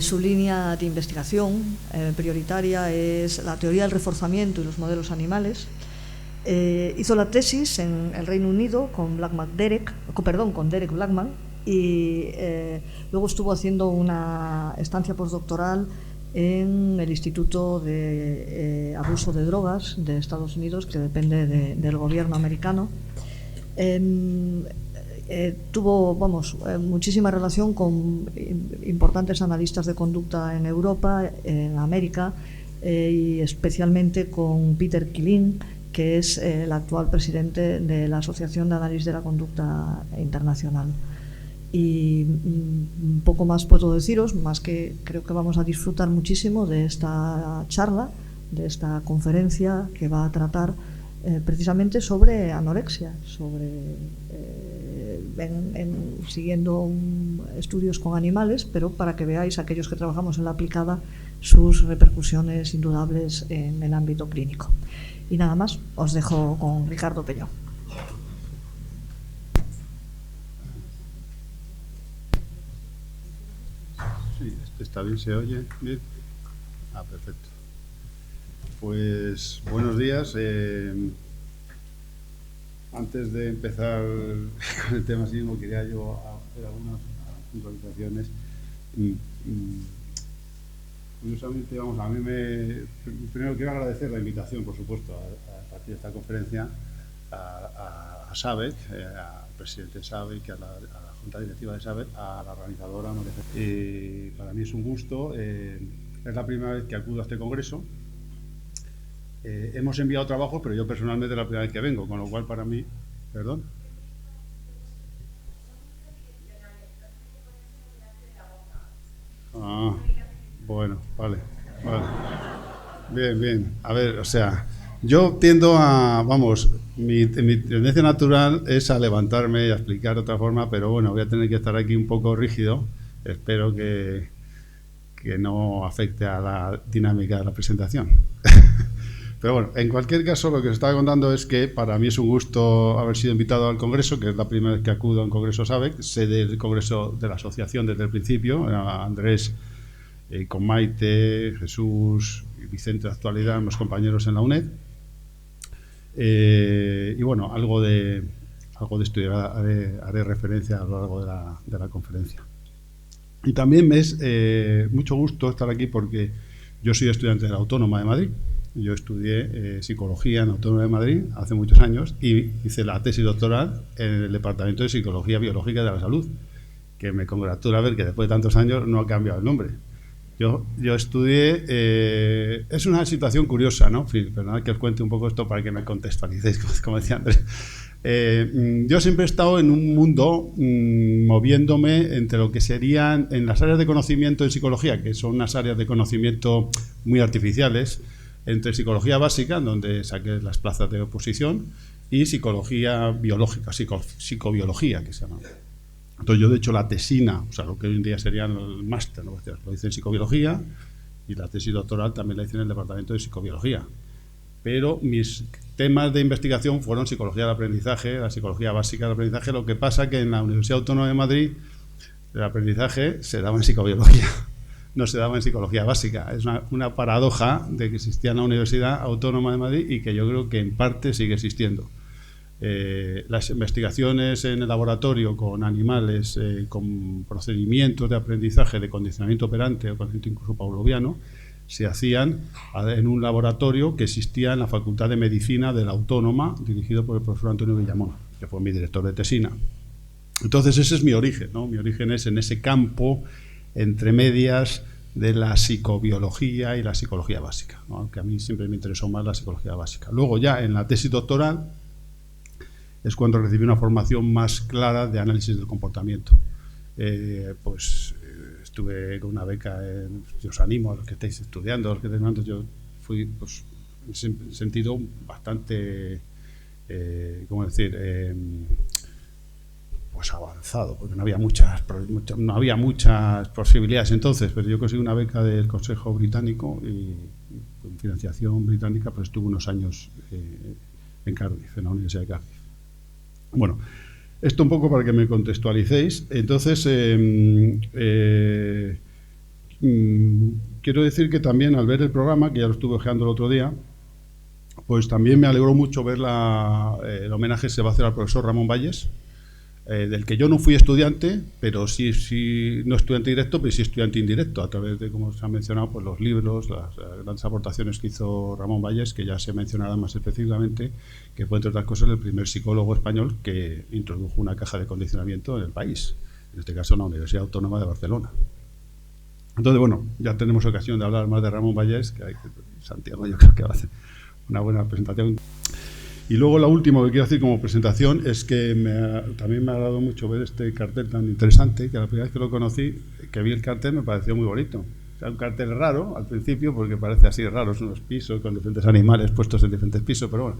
Su línea de investigación prioritaria es la teoría del reforzamiento y los modelos animales. Hizo la tesis en el Reino Unido con Derek Blackman, y luego estuvo haciendo una estancia postdoctoral en el Instituto de Abuso de Drogas de Estados Unidos, que depende del gobierno americano. Tuvo muchísima relación con importantes analistas de conducta en Europa, en América, y especialmente con Peter Killeen, que es el actual presidente de la Asociación de Análisis de la Conducta Internacional. Y un poco más puedo deciros, más que creo que vamos a disfrutar muchísimo de esta charla, de esta conferencia que va a tratar precisamente sobre anorexia, siguiendo estudios con animales, pero para que veáis, aquellos que trabajamos en la aplicada, sus repercusiones indudables en el ámbito clínico. Y nada más, os dejo con Ricardo Peñó. Sí, está bien, se oye bien. Perfecto. Pues buenos días. Antes de empezar con el tema mismo, quería yo hacer algunas puntualizaciones. Curiosamente, primero quiero agradecer la invitación, por supuesto, a partir de esta conferencia a SABEC, al presidente SABEC, a la Junta Directiva de SABEC, a la organizadora. Para mí es un gusto. Es la primera vez que acudo a este congreso. Hemos enviado trabajos, pero yo personalmente es la primera vez que vengo, con lo cual para mí... ¿Perdón? Bueno, vale. Bien. A ver, o sea, yo tiendo a... mi tendencia natural es a levantarme y a explicar de otra forma, pero bueno, voy a tener que estar aquí un poco rígido. Espero que no afecte a la dinámica de la presentación. Pero bueno, en cualquier caso, lo que os estaba contando es que para mí es un gusto haber sido invitado al Congreso, que es la primera vez que acudo a un Congreso SABEC. Sé del Congreso de la Asociación desde el principio, a Andrés, con Maite, Jesús y Vicente de actualidad, los compañeros en la UNED. Y bueno, algo de esto haré referencia a lo largo de la conferencia. Y también me es mucho gusto estar aquí porque yo soy estudiante de la Autónoma de Madrid. Yo estudié Psicología en la Autónoma de Madrid hace muchos años y hice la tesis doctoral en el Departamento de Psicología Biológica de la Salud, que me congratula ver que después de tantos años no ha cambiado el nombre. Yo estudié... es una situación curiosa, ¿no? Perdonad que os cuente un poco esto para que me contextualicéis, como decía Andrés. Yo siempre he estado en un mundo moviéndome entre lo que serían en las áreas de conocimiento en psicología, que son unas áreas de conocimiento muy artificiales, entre psicología básica, donde saqué las plazas de oposición, y psicología biológica, psicobiología, que se llama. Entonces yo, de hecho, la tesina, o sea, lo que hoy en día sería el máster, ¿no? Lo hice en psicobiología, y la tesis doctoral también la hice en el departamento de psicobiología. Pero mis temas de investigación fueron psicología del aprendizaje, la psicología básica del aprendizaje. Lo que pasa que en la Universidad Autónoma de Madrid el aprendizaje se daba en psicobiología, no se daba en psicología básica. Es una paradoja de que existía en la Universidad Autónoma de Madrid y que yo creo que en parte sigue existiendo. Las investigaciones en el laboratorio con animales, con procedimientos de aprendizaje de condicionamiento operante o condicionamiento incluso pavloviano, se hacían en un laboratorio que existía en la Facultad de Medicina de la Autónoma, dirigido por el profesor Antonio Villamón, que fue mi director de tesina. Entonces ese es mi origen, ¿no? Mi origen es en ese campo entre medias de la psicobiología y la psicología básica, ¿no? Aunque a mí siempre me interesó más la psicología básica. Luego ya en la tesis doctoral es cuando recibí una formación más clara de análisis del comportamiento. Estuve con una beca, yo os animo a los que estáis estudiando, a los que estáis estudiando. Yo fui, pues, en ese sentido bastante, pues avanzado, porque no había muchas posibilidades entonces, pero yo conseguí una beca del Consejo Británico y con financiación británica, pues estuve unos años en Cardiff, en la Universidad de Cardiff. Bueno, esto un poco para que me contextualicéis. Entonces, quiero decir que también al ver el programa, que ya lo estuve ojeando el otro día, pues también me alegró mucho ver el homenaje que se va a hacer al profesor Ramón Valles, del que yo no fui estudiante, pero sí no estudiante directo, pero sí estudiante indirecto, a través de, como se ha mencionado, pues los libros, las grandes aportaciones que hizo Ramón Valles, que ya se mencionará más específicamente, que fue, entre otras cosas, el primer psicólogo español que introdujo una caja de condicionamiento en el país, en este caso en la Universidad Autónoma de Barcelona. Entonces, bueno, ya tenemos ocasión de hablar más de Ramón Valles, que Santiago yo creo que va a hacer una buena presentación. Y luego la última que quiero decir como presentación es que también me ha agradado mucho ver este cartel tan interesante, que la primera vez que lo conocí, que vi el cartel, me pareció muy bonito. O sea, un cartel raro al principio, porque parece así raro, son unos pisos con diferentes animales puestos en diferentes pisos, pero bueno,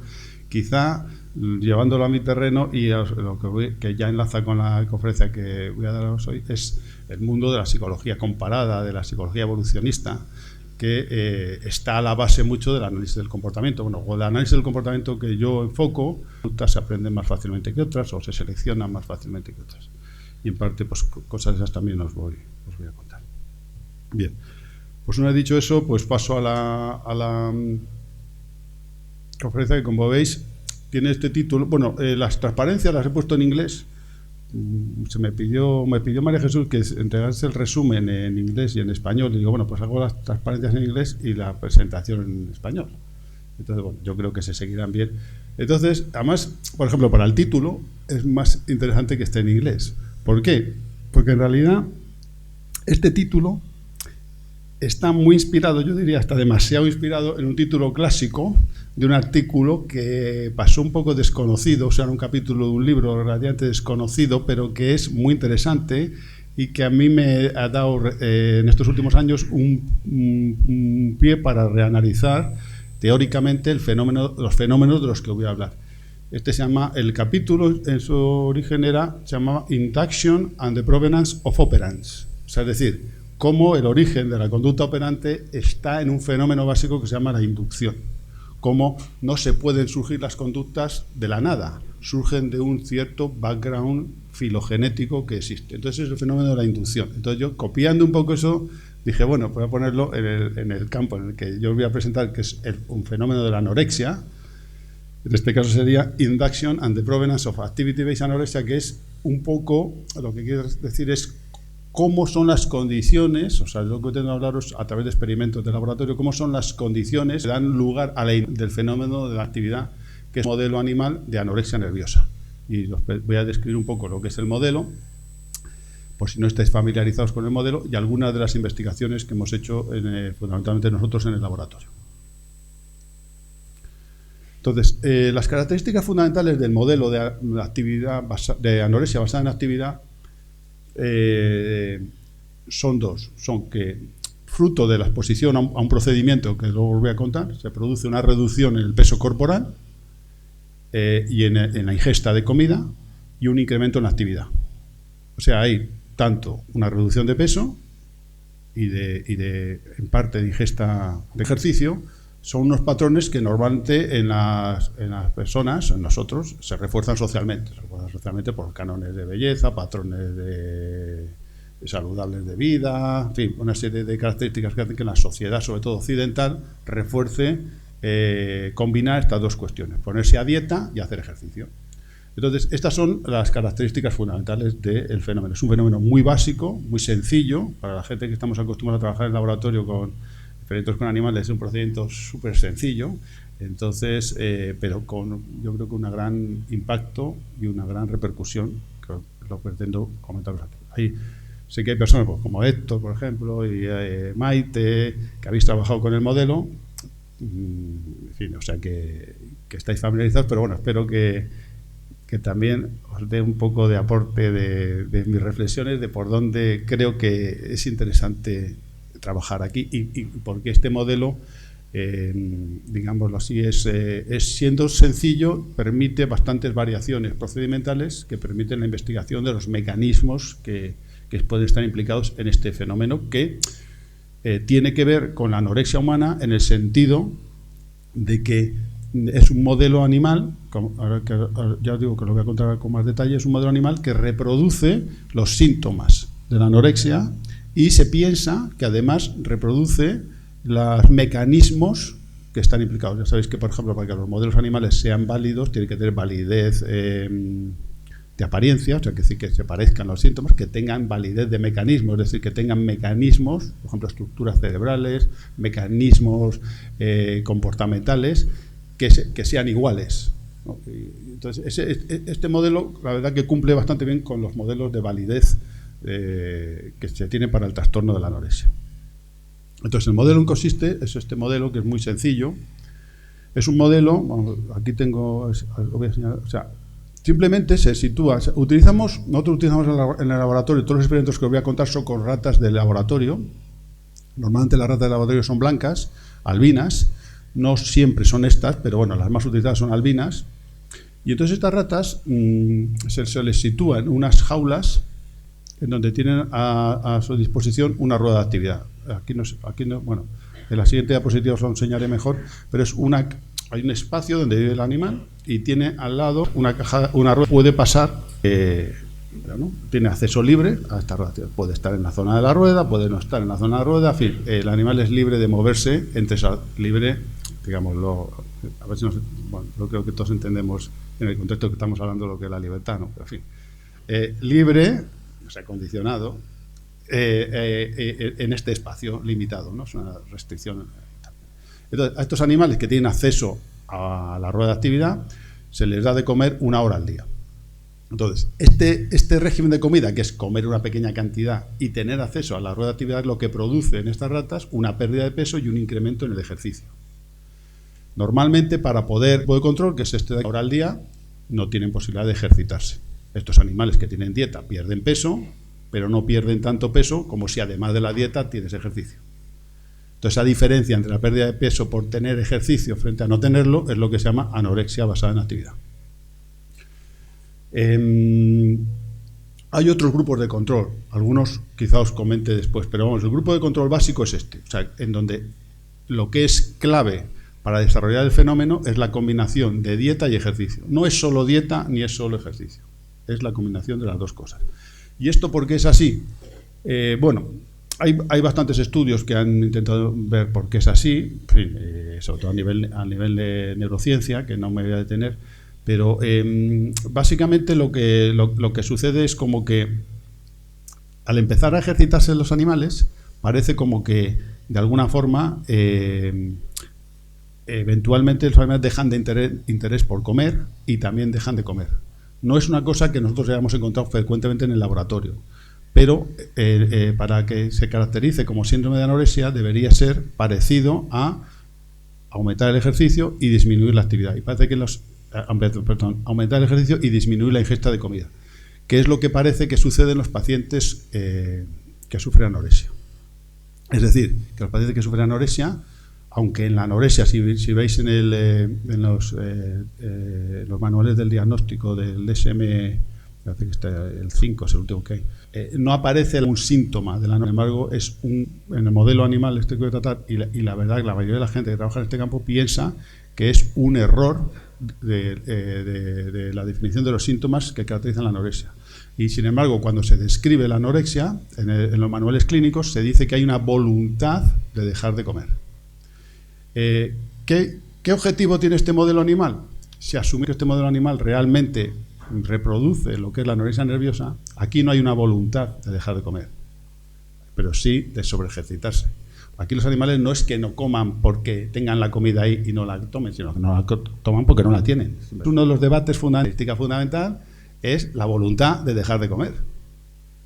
quizá llevándolo a mi terreno y que ya enlaza con la conferencia que voy a daros hoy, es el mundo de la psicología comparada, de la psicología evolucionista, que está a la base mucho del análisis del comportamiento. Bueno, o el análisis del comportamiento que yo enfoco, conductas se aprenden más fácilmente que otras o se seleccionan más fácilmente que otras. Y en parte, pues cosas de esas también os voy a contar. Bien, pues una vez dicho eso, pues paso a la conferencia que, como veis, tiene este título. Bueno, las transparencias las he puesto en inglés. Me pidió María Jesús que entregase el resumen en inglés y en español, y digo, bueno, pues hago las transparencias en inglés y la presentación en español. Entonces, bueno, yo creo que se seguirán bien. Entonces, además, por ejemplo, para el título es más interesante que esté en inglés. ¿Por qué? Porque en realidad este título está muy inspirado, yo diría hasta demasiado inspirado, en un título clásico de un artículo que pasó un poco desconocido, o sea, en un capítulo de un libro relativamente desconocido, pero que es muy interesante y que a mí me ha dado en estos últimos años un pie para reanalizar teóricamente los fenómenos de los que voy a hablar. Este se llama, el capítulo en su origen se llamaba Induction and the Provenance of Operants, o sea, es decir, cómo el origen de la conducta operante está en un fenómeno básico que se llama la inducción. Cómo no se pueden surgir las conductas de la nada, surgen de un cierto background filogenético que existe. Entonces es el fenómeno de la inducción. Entonces yo, copiando un poco eso, dije, bueno, voy a ponerlo en el campo en el que yo os voy a presentar, que es un fenómeno de la anorexia. En este caso sería Induction and the Provenance of Activity-Based Anorexia, que es un poco, lo que quiero decir es cómo son las condiciones, o sea, lo que tengo que hablaros a través de experimentos de laboratorio, cómo son las condiciones que dan lugar a del fenómeno de la actividad, que es el modelo animal de anorexia nerviosa. Y os voy a describir un poco lo que es el modelo, por si no estáis familiarizados con el modelo, y algunas de las investigaciones que hemos hecho fundamentalmente nosotros en el laboratorio. Entonces, las características fundamentales del modelo de anorexia basada en actividad son dos. Son que, fruto de la exposición a un procedimiento que luego os voy a contar, se produce una reducción en el peso corporal y en la ingesta de comida y un incremento en la actividad. O sea, hay tanto una reducción de peso y en parte de ingesta de ejercicio. Son unos patrones que normalmente en las personas, en nosotros, se refuerzan socialmente. Se refuerzan socialmente por cánones de belleza, patrones saludables de vida, en fin, una serie de características que hacen que la sociedad, sobre todo occidental, refuerce combinar estas dos cuestiones, ponerse a dieta y hacer ejercicio. Entonces, estas son las características fundamentales del fenómeno. Es un fenómeno muy básico, muy sencillo, para la gente que estamos acostumbrados a trabajar en laboratorio con experimentos con animales, es un procedimiento súper sencillo, entonces, pero yo creo que un gran impacto y una gran repercusión, que lo pretendo comentaros aquí. Ahí sé que hay personas pues, como Héctor, por ejemplo, y Maite, que habéis trabajado con el modelo, en fin, o sea que estáis familiarizados, pero bueno, espero que también os dé un poco de aporte de mis reflexiones de por dónde creo que es interesante trabajar aquí y porque este modelo, digámoslo así, es siendo sencillo, permite bastantes variaciones procedimentales que permiten la investigación de los mecanismos que pueden estar implicados en este fenómeno que tiene que ver con la anorexia humana en el sentido de que es un modelo animal, ahora ya os digo que lo voy a contar con más detalle, es un modelo animal que reproduce los síntomas de la anorexia y se piensa que además reproduce los mecanismos que están implicados. Ya sabéis que, por ejemplo, para que los modelos animales sean válidos, tienen que tener validez de apariencia, o sea, que decir que se parezcan los síntomas, que tengan validez de mecanismos, es decir, que tengan mecanismos, por ejemplo, estructuras cerebrales, mecanismos comportamentales, que sean iguales, ¿no? Entonces, este modelo, la verdad que cumple bastante bien con los modelos de validez que se tienen para el trastorno de la anorexia. Entonces, el modelo en consiste es este modelo, que es muy sencillo. Es un modelo, bueno, aquí tengo, lo voy a señalar, o sea, simplemente se sitúa, nosotros utilizamos en el laboratorio, todos los experimentos que os voy a contar son con ratas de laboratorio. Normalmente las ratas de laboratorio son blancas, albinas, no siempre son estas, pero bueno, las más utilizadas son albinas. Y entonces estas ratas se les sitúa en unas jaulas en donde tienen a su disposición una rueda de actividad. Aquí no, bueno, en la siguiente diapositiva os lo enseñaré mejor, pero hay un espacio donde vive el animal y tiene al lado una rueda. Puede pasar, ¿no? Tiene acceso libre a esta rueda. Puede estar en la zona de la rueda, puede no estar en la zona de la rueda. En fin, el animal es libre de moverse entre esa libre, digámoslo, a ver si bueno, yo creo que todos entendemos en el contexto que estamos hablando lo que es la libertad, ¿no? Pero, en fin, libre, o sea, condicionado, en este espacio limitado, ¿no? Es una restricción. Entonces, a estos animales que tienen acceso a la rueda de actividad se les da de comer 1 hora al día. Entonces, este régimen de comida, que es comer una pequeña cantidad y tener acceso a la rueda de actividad, es lo que produce en estas ratas una pérdida de peso y un incremento en el ejercicio. Normalmente, para poder control, que es este de 1 hora al día, no tienen posibilidad de ejercitarse. Estos animales que tienen dieta pierden peso, pero no pierden tanto peso como si además de la dieta tienes ejercicio. Entonces, esa diferencia entre la pérdida de peso por tener ejercicio frente a no tenerlo es lo que se llama anorexia basada en actividad. Hay otros grupos de control, algunos quizá os comente después, pero vamos, el grupo de control básico es este, o sea, en donde lo que es clave para desarrollar el fenómeno es la combinación de dieta y ejercicio. No es solo dieta ni es solo ejercicio, es la combinación de las dos cosas. ¿Y esto por qué es así? Bueno, hay bastantes estudios que han intentado ver por qué es así, en fin, sobre todo a nivel de neurociencia, que no me voy a detener, pero básicamente lo que sucede es como que al empezar a ejercitarse los animales, parece como que de alguna forma eventualmente los animales dejan de interés por comer y también dejan de comer. No es una cosa que nosotros hayamos encontrado frecuentemente en el laboratorio, pero para que se caracterice como síndrome de anorexia debería ser parecido a aumentar el ejercicio y disminuir la actividad. Y parece que aumentar el ejercicio y disminuir la ingesta de comida, que es lo que parece que sucede en los pacientes que sufren anorexia. Es decir, que los pacientes que sufren anorexia, aunque en la anorexia, si veis en los manuales del diagnóstico del DSM, parece que está el 5, es el último que hay, no aparece un síntoma de la anorexia. Sin embargo, en el modelo animal que voy a tratar, y la verdad que la mayoría de la gente que trabaja en este campo piensa que es un error de la definición de los síntomas que caracterizan la anorexia. Y sin embargo, cuando se describe la anorexia, en los manuales clínicos se dice que hay una voluntad de dejar de comer. ¿Qué objetivo tiene este modelo animal? Si asumir que este modelo animal realmente reproduce lo que es la anorexia nerviosa, aquí no hay una voluntad de dejar de comer, pero sí de sobreejercitarse. Aquí los animales no es que no coman porque tengan la comida ahí y no la tomen, sino que no la toman porque no la tienen. Uno de los debates fundamental es la voluntad de dejar de comer.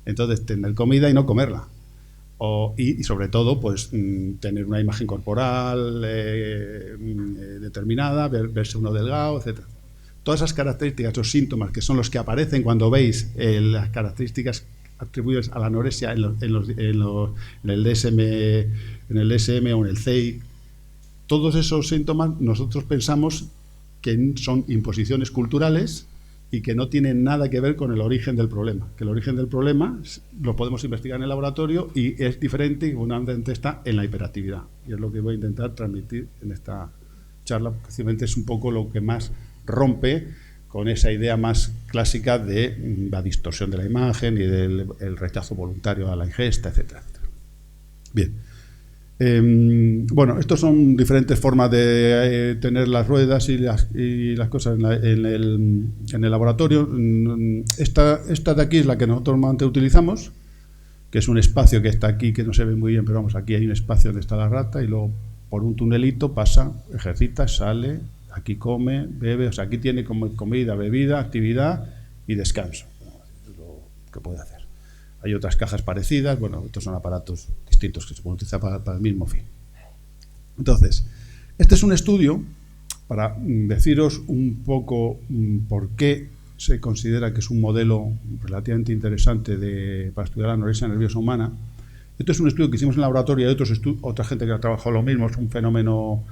Entonces, tener comida y no comerla. Y sobre todo, pues tener una imagen corporal determinada, verse uno delgado, etc. Todas esas características, esos síntomas que son los que aparecen cuando veis las características atribuidas a la anorexia en el DSM o en el CEI, todos esos síntomas nosotros pensamos que son imposiciones culturales y que no tienen nada que ver con el origen del problema. Que el origen del problema lo podemos investigar en el laboratorio y es diferente y fundamentalmente está en la hiperactividad. Y es lo que voy a intentar transmitir en esta charla, porque simplemente es un poco lo que más rompe con esa idea más clásica de la distorsión de la imagen y del rechazo voluntario a la ingesta, etcétera, etcétera. Bien. Bueno, estos son diferentes formas de tener las ruedas y las cosas en el laboratorio. Esta de aquí es la que nosotros normalmente utilizamos, que es un espacio que está aquí, que no se ve muy bien, pero vamos, aquí hay un espacio donde está la rata y luego por un tunelito pasa, ejercita, sale, aquí come, bebe, o sea, aquí tiene como comida, bebida, actividad y descanso. Es lo que puede hacer. Hay otras cajas parecidas, bueno, estos son aparatos distintos que se pueden utilizar para el mismo fin. Entonces, este es un estudio para deciros un poco por qué se considera que es un modelo relativamente interesante para estudiar la anorexia nerviosa humana. Este es un estudio que hicimos en el laboratorio y hay otra gente que ha trabajado lo mismo, es un fenómeno...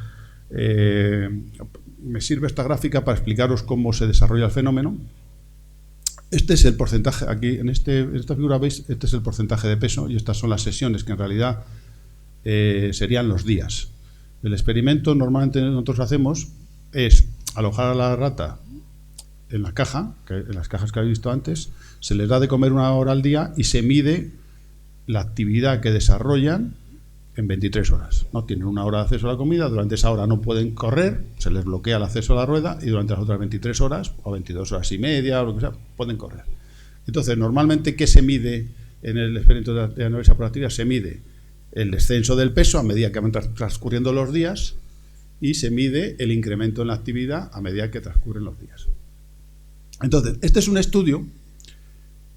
me sirve esta gráfica para explicaros cómo se desarrolla el fenómeno. Este es el porcentaje, aquí en esta figura veis, este es el porcentaje de peso y estas son las sesiones, que en realidad serían los días. El experimento normalmente nosotros hacemos es alojar a la rata en la caja, en las cajas que habéis visto antes, se les da de comer 1 hora al día y se mide la actividad que desarrollan en 23 horas. ¿No? Tienen 1 hora de acceso a la comida, durante esa hora no pueden correr, se les bloquea el acceso a la rueda y durante las otras 23 horas o 22 horas y media o lo que sea, pueden correr. Entonces, normalmente, ¿qué se mide en el experimento de anorexia proactiva? Se mide el descenso del peso a medida que van transcurriendo los días y se mide el incremento en la actividad a medida que transcurren los días. Entonces, este es un estudio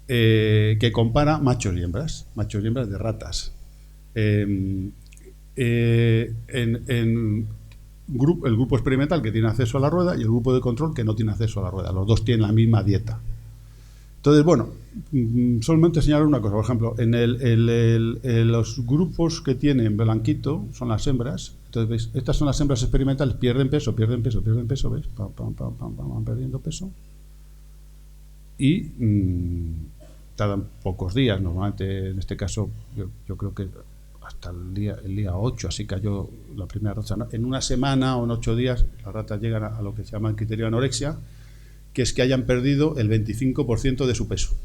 que compara machos y hembras de ratas. El grupo experimental que tiene acceso a la rueda y el grupo de control que no tiene acceso a la rueda. Los dos tienen la misma dieta. Entonces, bueno, solamente señalar una cosa. Por ejemplo, en los grupos que tienen blanquito son las hembras. Entonces, ¿veis? Estas son las hembras experimentales. Pierden peso, ¿veis? Van perdiendo peso. Y tardan pocos días. Normalmente, en este caso, yo creo que hasta el día 8, así cayó la primera rata. En una semana o en 8 días las ratas llegan a lo que se llama el criterio de anorexia, que es que hayan perdido el 25% de su peso.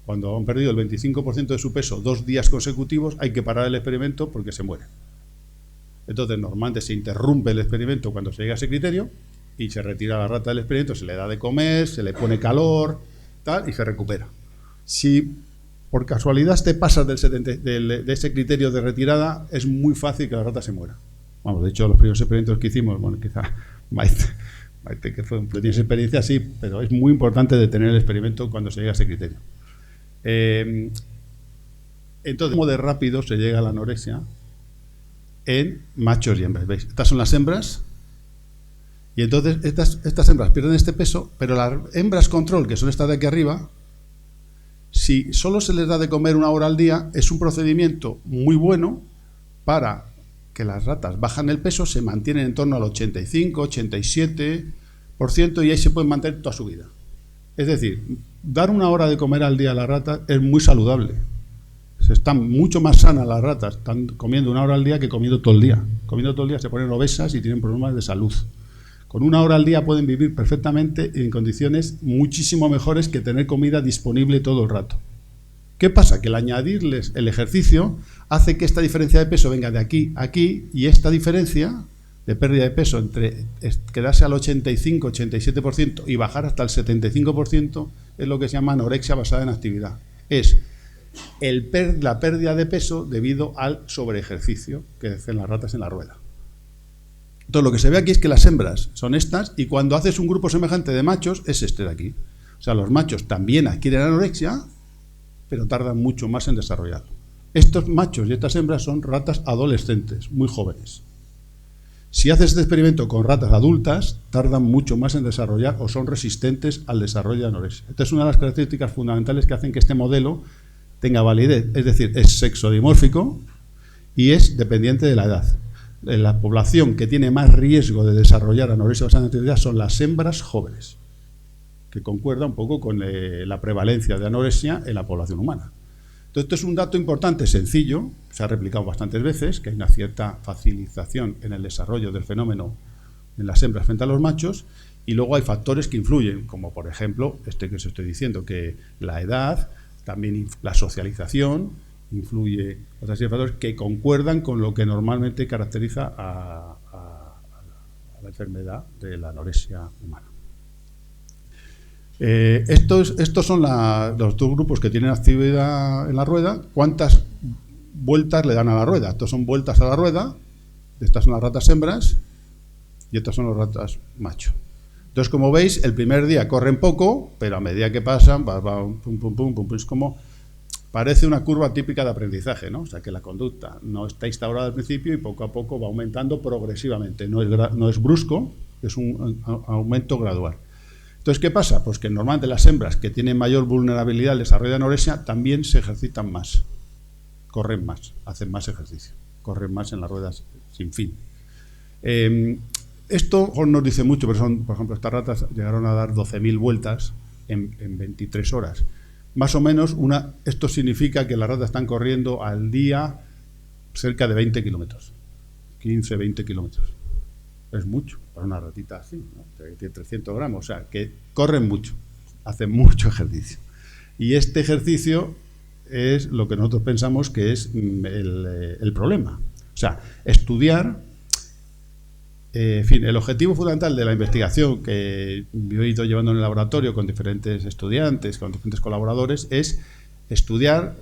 Cuando han perdido el 25% de su peso 2 días consecutivos, hay que parar el experimento porque se mueren. Entonces, normalmente se interrumpe el experimento cuando se llega a ese criterio y se retira la rata del experimento, se le da de comer, se le pone calor, tal, y se recupera. Si por casualidad te pasas de ese criterio de retirada, es muy fácil que la rata se muera. Vamos, de hecho, los primeros experimentos que hicimos, bueno, quizá Maite que tienes experiencia, sí, pero es muy importante detener el experimento cuando se llega a ese criterio. Entonces, ¿cómo de rápido se llega a la anorexia? En machos y hembras. ¿Veis? Estas son las hembras. Y entonces estas hembras pierden este peso, pero las hembras control, que son estas de aquí arriba, si solo se les da de comer 1 hora al día, es un procedimiento muy bueno para que las ratas bajan el peso, se mantienen en torno al 85, 87% y ahí se pueden mantener toda su vida. Es decir, dar 1 hora de comer al día a las ratas es muy saludable. Están mucho más sanas las ratas, están comiendo 1 hora al día que comiendo todo el día. Comiendo todo el día se ponen obesas y tienen problemas de salud. Con 1 hora al día pueden vivir perfectamente en condiciones muchísimo mejores que tener comida disponible todo el rato. ¿Qué pasa? Que el añadirles el ejercicio hace que esta diferencia de peso venga de aquí a aquí y esta diferencia de pérdida de peso entre quedarse al 85-87% y bajar hasta el 75% es lo que se llama anorexia basada en actividad. Es la pérdida de peso debido al sobreejercicio que hacen las ratas en la rueda. Entonces, lo que se ve aquí es que las hembras son estas y cuando haces un grupo semejante de machos es este de aquí. O sea, los machos también adquieren anorexia, pero tardan mucho más en desarrollarlo. Estos machos y estas hembras son ratas adolescentes, muy jóvenes. Si haces este experimento con ratas adultas, tardan mucho más en desarrollar o son resistentes al desarrollo de anorexia. Esta es una de las características fundamentales que hacen que este modelo tenga validez. Es decir, es sexodimórfico y es dependiente de la edad. La población que tiene más riesgo de desarrollar anorexia basada en actividad son las hembras jóvenes, que concuerda un poco con la prevalencia de anorexia en la población humana. Entonces, esto es un dato importante, sencillo, se ha replicado bastantes veces, que hay una cierta facilitación en el desarrollo del fenómeno en las hembras frente a los machos, y luego hay factores que influyen, como por ejemplo, que os estoy diciendo, que la edad, también la socialización influye otra serie de factores que concuerdan con lo que normalmente caracteriza a la enfermedad de la anorexia humana. Estos son los dos grupos que tienen actividad en la rueda. ¿Cuántas vueltas le dan a la rueda? Estos son vueltas a la rueda, estas son las ratas hembras y estas son las ratas macho. Entonces, como veis, el primer día corren poco, pero a medida que pasan, va pum, pum, pum, pum, es como, parece una curva típica de aprendizaje, ¿no? O sea, que la conducta no está instaurada al principio y poco a poco va aumentando progresivamente. No es brusco, es un aumento gradual. Entonces, ¿qué pasa? Pues que normalmente las hembras que tienen mayor vulnerabilidad al desarrollo de anorexia también se ejercitan más, corren más, hacen más ejercicio, corren más en las ruedas sin fin. Esto nos dice mucho, pero por ejemplo, estas ratas llegaron a dar 12.000 vueltas en 23 horas. Más o menos, esto significa que las ratas están corriendo al día cerca de 20 kilómetros, 15, 20 kilómetros. Es mucho para una ratita así, ¿no? Tiene 300 gramos, o sea, que corren mucho, hacen mucho ejercicio. Y este ejercicio es lo que nosotros pensamos que es el problema. O sea, estudiar, en fin, el objetivo fundamental de la investigación que yo he ido llevando en el laboratorio con diferentes estudiantes, con diferentes colaboradores, es estudiar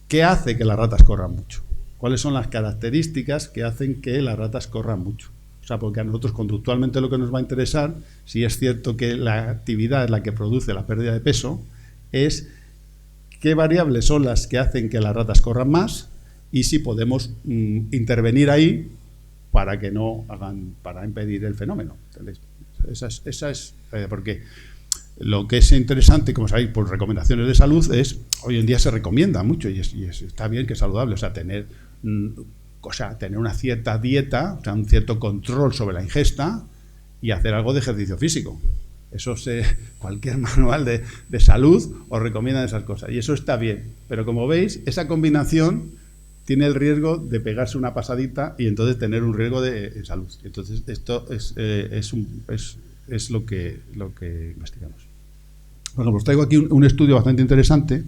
qué hace que las ratas corran mucho. ¿Cuáles son las características que hacen que las ratas corran mucho? O sea, porque a nosotros conductualmente lo que nos va a interesar, si es cierto que la actividad es la que produce la pérdida de peso, es qué variables son las que hacen que las ratas corran más y si podemos intervenir ahí para que no hagan, para impedir el fenómeno. ¿Entendéis? Esa es porque lo que es interesante, como sabéis, por recomendaciones de salud, es hoy en día se recomienda mucho y está bien que es saludable, o sea, tener una cierta dieta, o sea, un cierto control sobre la ingesta y hacer algo de ejercicio físico. Eso cualquier manual de salud os recomienda esas cosas y eso está bien, pero como veis, esa combinación tiene el riesgo de pegarse una pasadita y entonces tener un riesgo de salud. Entonces, esto es lo que investigamos. Bueno, pues traigo aquí un estudio bastante interesante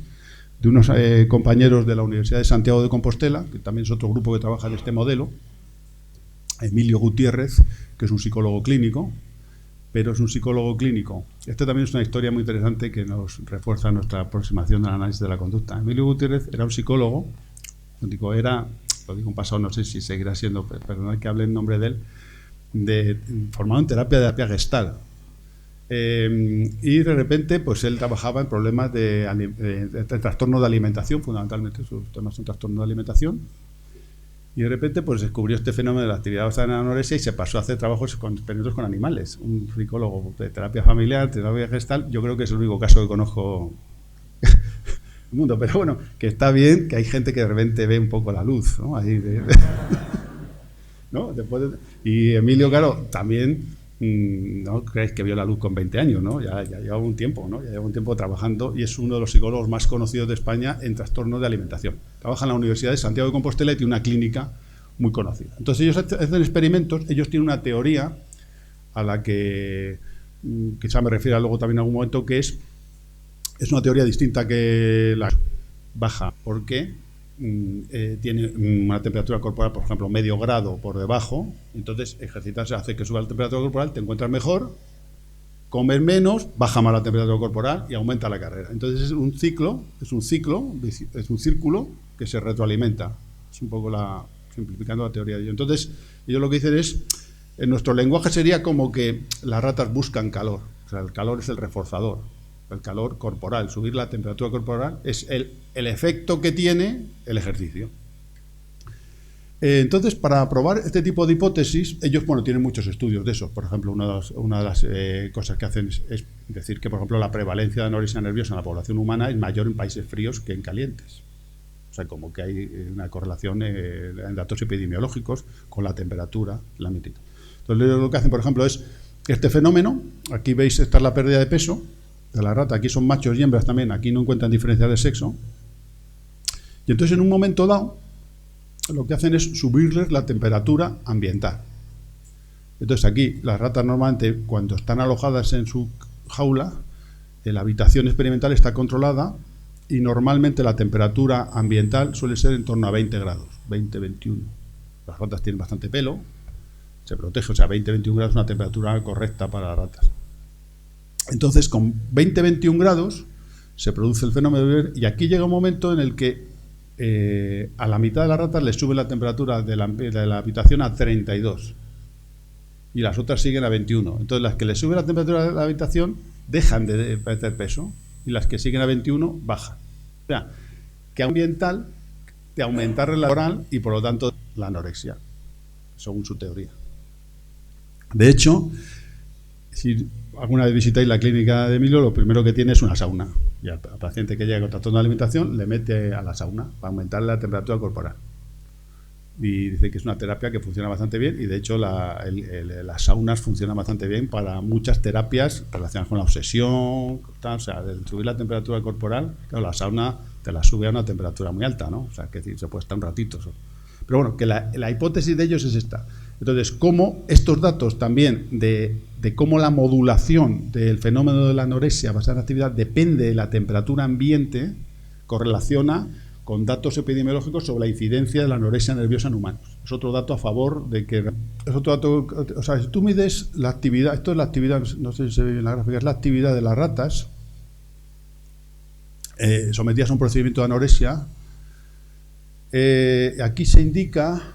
de unos compañeros de la Universidad de Santiago de Compostela, que también es otro grupo que trabaja en este modelo, Emilio Gutiérrez, que es un psicólogo clínico, pero es un psicólogo clínico. Esta también es una historia muy interesante que nos refuerza nuestra aproximación al análisis de la conducta. Emilio Gutiérrez era un psicólogo, lo digo en pasado, no sé si seguirá siendo, perdonad que hable en nombre de él, formado en terapia Gestalt. Y de repente pues él trabajaba en problemas de trastorno de alimentación, fundamentalmente sus temas son trastorno de alimentación, y de repente pues descubrió este fenómeno de la actividad basada en la anorexia y se pasó a hacer trabajos con experimentos con animales. Un psicólogo de terapia familiar, terapia gestal, yo creo que es el único caso que conozco en el mundo, pero bueno, que está bien, que hay gente que de repente ve un poco la luz, ¿no? Ahí ¿no? Y Emilio, claro, también no creéis que vio la luz con 20 años, ¿no? Ya lleva un tiempo, ¿no? Ya lleva un tiempo trabajando y es uno de los psicólogos más conocidos de España en trastornos de alimentación. Trabaja en la Universidad de Santiago de Compostela y tiene una clínica muy conocida. Entonces ellos hacen experimentos, ellos tienen una teoría a la que quizá me refiera luego también en algún momento, que es una teoría distinta que la baja, porque tiene una temperatura corporal, por ejemplo, medio grado por debajo, entonces ejercitarse hace que suba la temperatura corporal, te encuentras mejor, comes menos, baja más la temperatura corporal y aumenta la carrera. Entonces es un círculo que se retroalimenta. Es un poco simplificando la teoría de ello. Entonces, ellos lo que dicen es, en nuestro lenguaje sería como que las ratas buscan calor, o sea, el calor es el reforzador. El calor corporal, subir la temperatura corporal, es el efecto que tiene el ejercicio. Entonces, para probar este tipo de hipótesis, ellos tienen muchos estudios de eso. Por ejemplo, una de las cosas que hacen es decir que, por ejemplo, la prevalencia de anorexia nerviosa en la población humana es mayor en países fríos que en calientes. O sea, como que hay una correlación en datos epidemiológicos con la temperatura, la ambiente. Entonces, lo que hacen, por ejemplo, es este fenómeno. Aquí veis, esta es la pérdida de peso de la rata, aquí son machos y hembras también, aquí no encuentran diferencia de sexo, y entonces en un momento dado lo que hacen es subirles la temperatura ambiental. Entonces aquí las ratas normalmente cuando están alojadas en su jaula, la habitación experimental está controlada y normalmente la temperatura ambiental suele ser en torno a 20 grados, 20, 21. Las ratas tienen bastante pelo, se protege, o sea, 20, 21 grados es una temperatura correcta para las ratas. Entonces, con 20, 21 grados se produce el fenómeno de beber, y aquí llega un momento en el que a la mitad de las ratas les sube la temperatura de la habitación a 32 y las otras siguen a 21. Entonces, las que les sube la temperatura de la habitación dejan de perder peso y las que siguen a 21 bajan. O sea, que ambiental de aumentar la oral y por lo tanto la anorexia, según su teoría. De hecho, si alguna vez visitáis la clínica de Emilio, lo primero que tiene es una sauna. Y al paciente que llega con trastorno de alimentación le mete a la sauna para aumentar la temperatura corporal. Y dice que es una terapia que funciona bastante bien, y de hecho las saunas funcionan bastante bien para muchas terapias relacionadas con la obsesión, tal, o sea, de subir la temperatura corporal. Claro, la sauna te la sube a una temperatura muy alta, ¿no? O sea, que se puede estar un ratito. Pero bueno, que la hipótesis de ellos es esta. Entonces, cómo estos datos también de cómo la modulación del fenómeno de la anorexia basada en actividad depende de la temperatura ambiente, correlaciona con datos epidemiológicos sobre la incidencia de la anorexia nerviosa en humanos. Es otro dato a favor de que... Es otro dato, o sea, si tú mides la actividad, esto es la actividad, no sé si se ve bien en la gráfica, es la actividad de las ratas sometidas a un procedimiento de anorexia. Aquí se indica...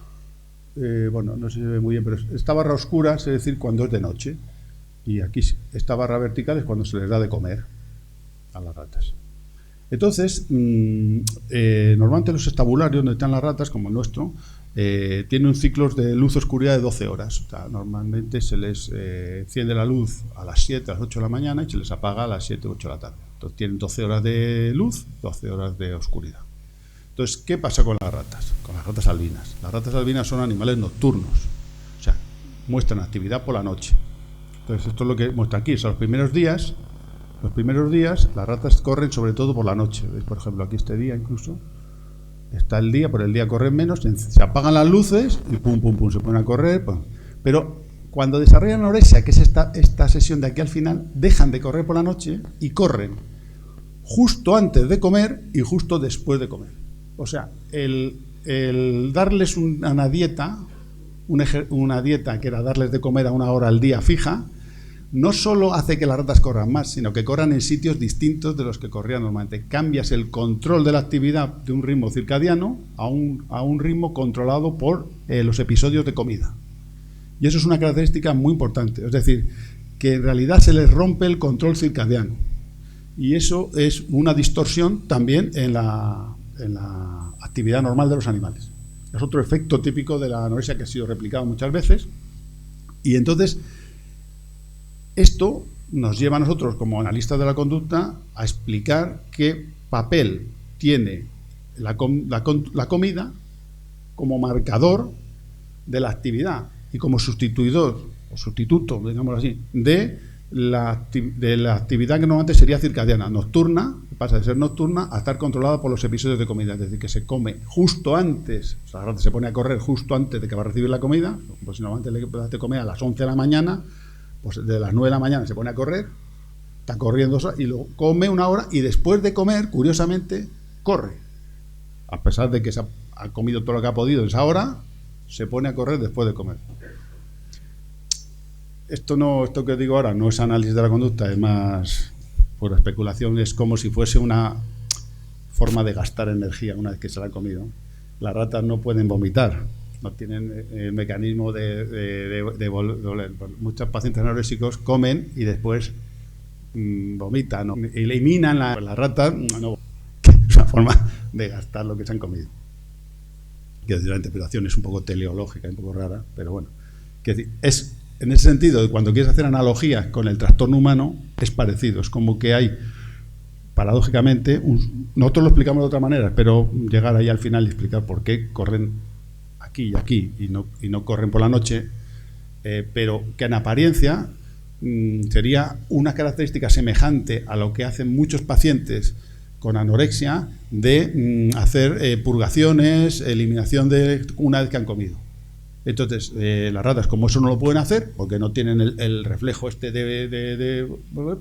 bueno, no sé si se ve muy bien, pero esta barra oscura es decir cuando es de noche, y aquí esta barra vertical es cuando se les da de comer a las ratas. Entonces, normalmente los estabularios donde están las ratas, como el nuestro, tienen un ciclo de luz-oscuridad de 12 horas. O sea, normalmente se les enciende la luz a las 7, a las 8 de la mañana y se les apaga a las 7 o 8 de la tarde. Entonces tienen 12 horas de luz, 12 horas de oscuridad. Entonces, ¿qué pasa con las ratas? Con las ratas albinas. Las ratas albinas son animales nocturnos, o sea, muestran actividad por la noche. Entonces, esto es lo que muestra aquí. Son los primeros días, las ratas corren sobre todo por la noche. ¿Veis? Por ejemplo, aquí este día incluso está el día, por el día corren menos, se apagan las luces y pum, pum, pum, se ponen a correr. Pum. Pero cuando desarrollan anorexia, que es esta sesión de aquí al final, dejan de correr por la noche y corren justo antes de comer y justo después de comer. O sea, el darles una dieta, una dieta que era darles de comer a una hora al día fija, no solo hace que las ratas corran más, sino que corran en sitios distintos de los que corrían normalmente. Cambias el control de la actividad de un ritmo circadiano a un ritmo controlado por los episodios de comida. Y eso es una característica muy importante. Es decir, que en realidad se les rompe el control circadiano. Y eso es una distorsión también en la actividad normal de los animales. Es otro efecto típico de la anorexia que ha sido replicado muchas veces. Y entonces, esto nos lleva a nosotros, como analistas de la conducta, a explicar qué papel tiene la comida como marcador de la actividad y como sustituidor, o sustituto, digámoslo así, de la actividad que normalmente sería circadiana, nocturna, pasa de ser nocturna a estar controlada por los episodios de comida, es decir, que se come justo antes, o sea, la rata se pone a correr justo antes de que va a recibir la comida, pues si normalmente le das de comer a las 11 de la mañana, pues de las 9 de la mañana se pone a correr, está corriendo y luego come una hora y después de comer, curiosamente, corre. A pesar de que se ha comido todo lo que ha podido en esa hora, se pone a correr después de comer. Esto que os digo ahora no es análisis de la conducta, es más por especulación, es como si fuese una forma de gastar energía una vez que se la ha comido. Las ratas no pueden vomitar, no tienen el mecanismo de volver. Muchos pacientes anoréxicos comen y después vomitan, ¿no? Eliminan la rata, no, es una forma de gastar lo que se han comido. Que la interpretación es un poco teleológica, un poco rara, pero bueno. Es en ese sentido, cuando quieres hacer analogías con el trastorno humano, es parecido. Es como que hay, paradójicamente, nosotros lo explicamos de otra manera, pero llegar ahí al final y explicar por qué corren aquí y aquí y no corren por la noche, pero que en apariencia sería una característica semejante a lo que hacen muchos pacientes con anorexia de hacer purgaciones, eliminación una vez que han comido. Entonces, las ratas, como eso no lo pueden hacer, porque no tienen el reflejo este de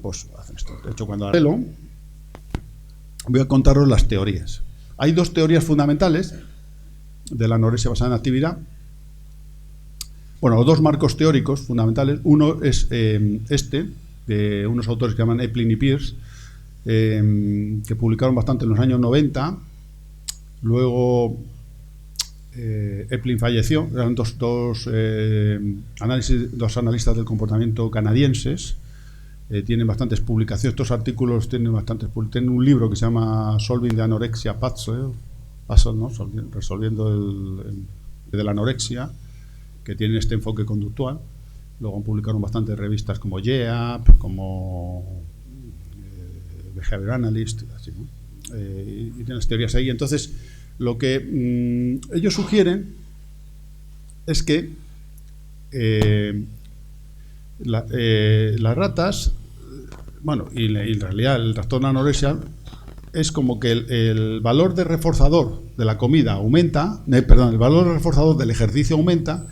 pues hacen esto. De hecho, cuando pelo, voy a contaros las teorías. Hay dos teorías fundamentales de la anorexia basada en actividad. Bueno, dos marcos teóricos fundamentales. Uno es de unos autores que llaman Eplin y Pierce, que publicaron bastante en los años 90. Luego Eplin falleció. Eran dos analistas del comportamiento canadienses. Tienen bastantes publicaciones. Estos artículos tienen un libro que se llama Solving the Anorexia Puzzle, ¿no? Resolviendo de la anorexia, que tienen este enfoque conductual. Luego publicaron bastantes revistas como YEAP, como Behavior Analyst, así, ¿no? Y tienen las teorías ahí. Entonces, lo que ellos sugieren es que las ratas, bueno, y en realidad el trastorno de anorexia es como que el valor de reforzador de la comida aumenta, el valor de reforzador del ejercicio aumenta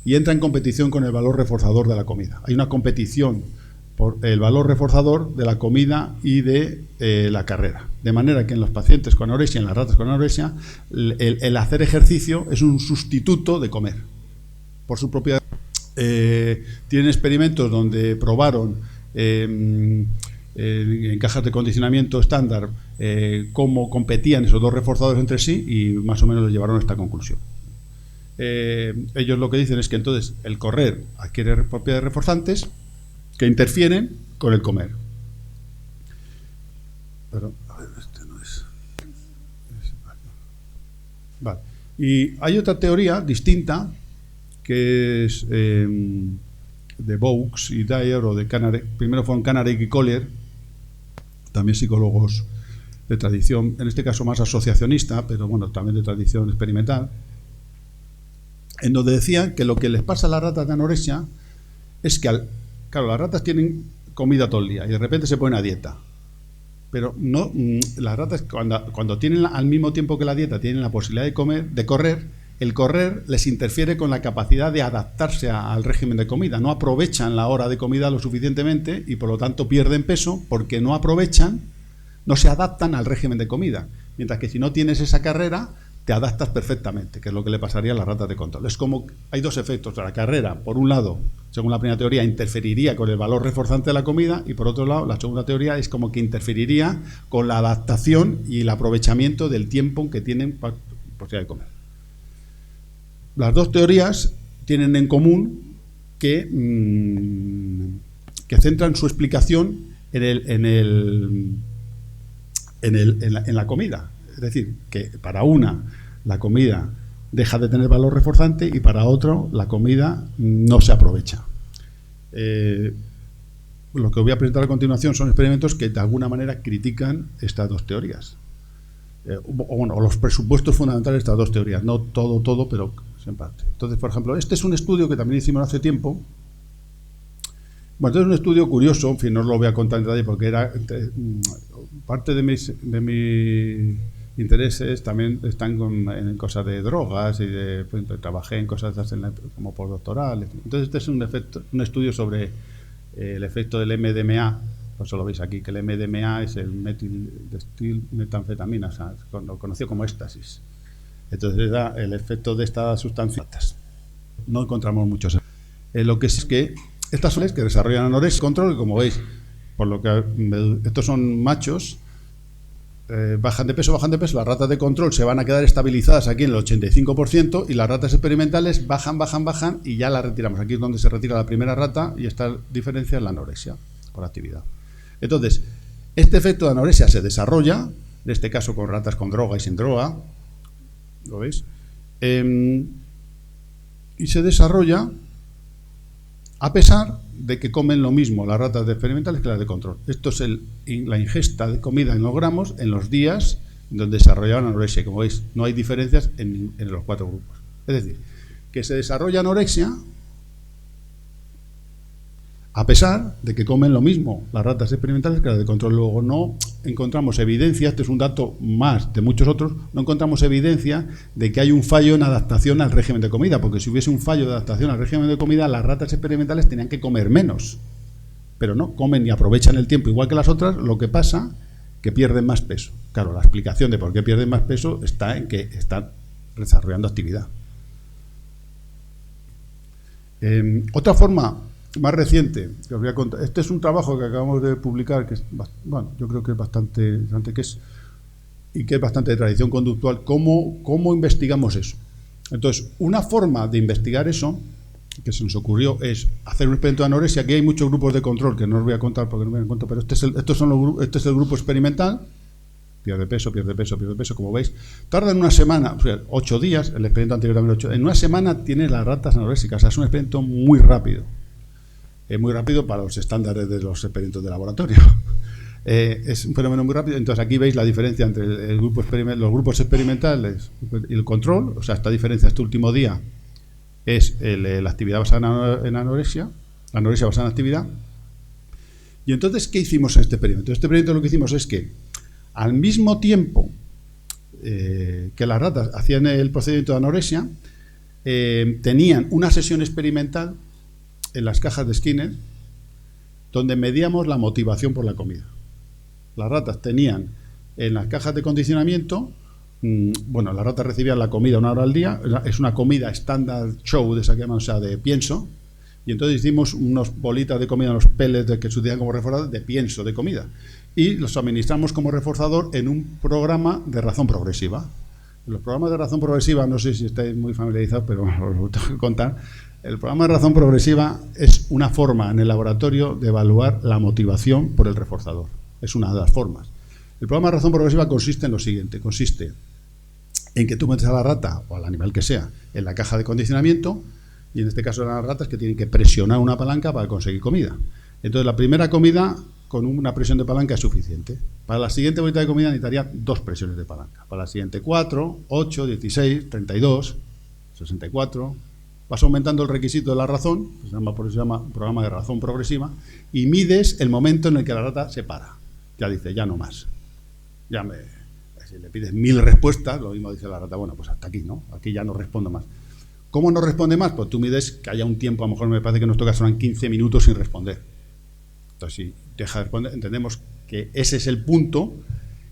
y entra en competición con el valor reforzador de la comida. Hay una competición por el valor reforzador de la comida y de la carrera. De manera que en los pacientes con anorexia, en las ratas con anorexia, el hacer ejercicio es un sustituto de comer. Por su propia... tienen experimentos donde probaron en cajas de condicionamiento estándar cómo competían esos dos reforzadores entre sí y más o menos les llevaron a esta conclusión. Ellos lo que dicen es que entonces el correr adquiere propiedades reforzantes que interfieren con el comer. Pero, a ver, este no es. Vale. Y hay otra teoría distinta que es de Vaux y Dyer, o de Canarek. Primero fueron Canarek y Collier, también psicólogos de tradición, en este caso más asociacionista, pero bueno, también de tradición experimental, en donde decían que lo que les pasa a las ratas de anorexia es que, claro, las ratas tienen comida todo el día y de repente se ponen a dieta. Pero no, las ratas cuando tienen al mismo tiempo que la dieta tienen la posibilidad de correr, el correr les interfiere con la capacidad de adaptarse al régimen de comida. No aprovechan la hora de comida lo suficientemente y por lo tanto pierden peso porque no aprovechan, no se adaptan al régimen de comida. Mientras que si no tienes esa carrera, te adaptas perfectamente, que es lo que le pasaría a las ratas de control. Es como, hay dos efectos. La carrera, por un lado, según la primera teoría, interferiría con el valor reforzante de la comida, y por otro lado, la segunda teoría es como que interferiría con la adaptación y el aprovechamiento del tiempo que tienen para posibilidad de comer. Las dos teorías tienen en común que centran su explicación en la comida. Es decir, que para una la comida deja de tener valor reforzante y para otro la comida no se aprovecha. Lo que voy a presentar a continuación son experimentos que de alguna manera critican estas dos teorías. O los presupuestos fundamentales de estas dos teorías. No todo, pero en parte. Entonces, por ejemplo, este es un estudio que también hicimos hace tiempo. Bueno, este es un estudio curioso, en fin, no os lo voy a contar en detalle porque era parte de mis intereses también están en cosas de drogas y trabajé en cosas como postdoctoral. Entonces, este es un estudio sobre el efecto del MDMA. Por eso lo veis aquí, que el MDMA es el metilmetanfetamina, o sea, lo conocido como éxtasis. Entonces da el efecto de estas sustancias. No encontramos muchos. Lo que es que estas son las que desarrollan anorexia control, y como veis, por lo que estos son machos, bajan de peso, las ratas de control se van a quedar estabilizadas aquí en el 85% y las ratas experimentales bajan y ya las retiramos. Aquí es donde se retira la primera rata y esta diferencia es la anorexia por actividad. Entonces, este efecto de anorexia se desarrolla, en este caso con ratas con droga y sin droga, ¿lo veis? Y se desarrolla a pesar de que comen lo mismo las ratas experimentales que las de control. Esto es la ingesta de comida en los gramos en los días donde desarrollaban anorexia. Como veis, no hay diferencias en los cuatro grupos. Es decir, que se desarrolla anorexia a pesar de que comen lo mismo las ratas experimentales que las de control. Luego no encontramos evidencia, este es un dato más de muchos otros, no encontramos evidencia de que hay un fallo en adaptación al régimen de comida, porque si hubiese un fallo de adaptación al régimen de comida, las ratas experimentales tenían que comer menos, pero no, comen y aprovechan el tiempo igual que las otras. Lo que pasa que pierden más peso. Claro, la explicación de por qué pierden más peso está en que están desarrollando actividad. Otra forma más reciente que os voy a contar, este es un trabajo que acabamos de publicar, que es, bueno, yo creo que es bastante interesante, que es bastante de tradición conductual. ¿Cómo investigamos eso? Entonces, una forma de investigar eso que se nos ocurrió es hacer un experimento de anorexia. Aquí hay muchos grupos de control que no os voy a contar porque no me dan cuenta, pero este es el grupo experimental. Pierde peso, como veis. Tarda en una semana, o sea, 8 días, el experimento anterior también 8. En una semana tiene las ratas anoréxicas. O sea, es un experimento muy rápido. Muy rápido para los estándares de los experimentos de laboratorio. Es un fenómeno muy rápido. Entonces aquí veis la diferencia entre los grupos experimentales y el control. O sea, esta diferencia, este último día, es la actividad basada en anorexia, la anorexia basada en actividad. Y entonces, ¿qué hicimos en este experimento? En este experimento lo que hicimos es que, al mismo tiempo que las ratas hacían el procedimiento de anorexia, tenían una sesión experimental en las cajas de Skinner, donde medíamos la motivación por la comida. Las ratas tenían en las cajas de condicionamiento, bueno, las ratas recibían la comida 1 hora al día, es una comida estándar show, de esa que llaman, o sea, de pienso, y entonces hicimos unas bolitas de comida, unos pellets que se utilizan como reforzador de pienso de comida, y los administramos como reforzador en un programa de razón progresiva. Los programas de razón progresiva, no sé si estáis muy familiarizados, pero os lo tengo que contar. El programa de razón progresiva es una forma en el laboratorio de evaluar la motivación por el reforzador. Es una de las formas. El programa de razón progresiva consiste en lo siguiente. Consiste en que tú metes a la rata, o al animal que sea, en la caja de condicionamiento, y en este caso eran las ratas que tienen que presionar una palanca para conseguir comida. Entonces, la primera comida, con una presión de palanca es suficiente. Para la siguiente bolita de comida necesitaría 2 presiones de palanca. Para la siguiente 4, 8, 16, 32, 64... Vas aumentando el requisito de la razón, por eso se llama programa de razón progresiva, y mides el momento en el que la rata se para. Ya dice, ya no más. Si le pides 1000 respuestas, lo mismo dice la rata, bueno, pues hasta aquí, ¿no? Aquí ya no respondo más. ¿Cómo no responde más? Pues tú mides que haya un tiempo, a lo mejor me parece que en nuestro caso eran 15 minutos sin responder. Entonces, si deja de responder, entendemos que ese es el punto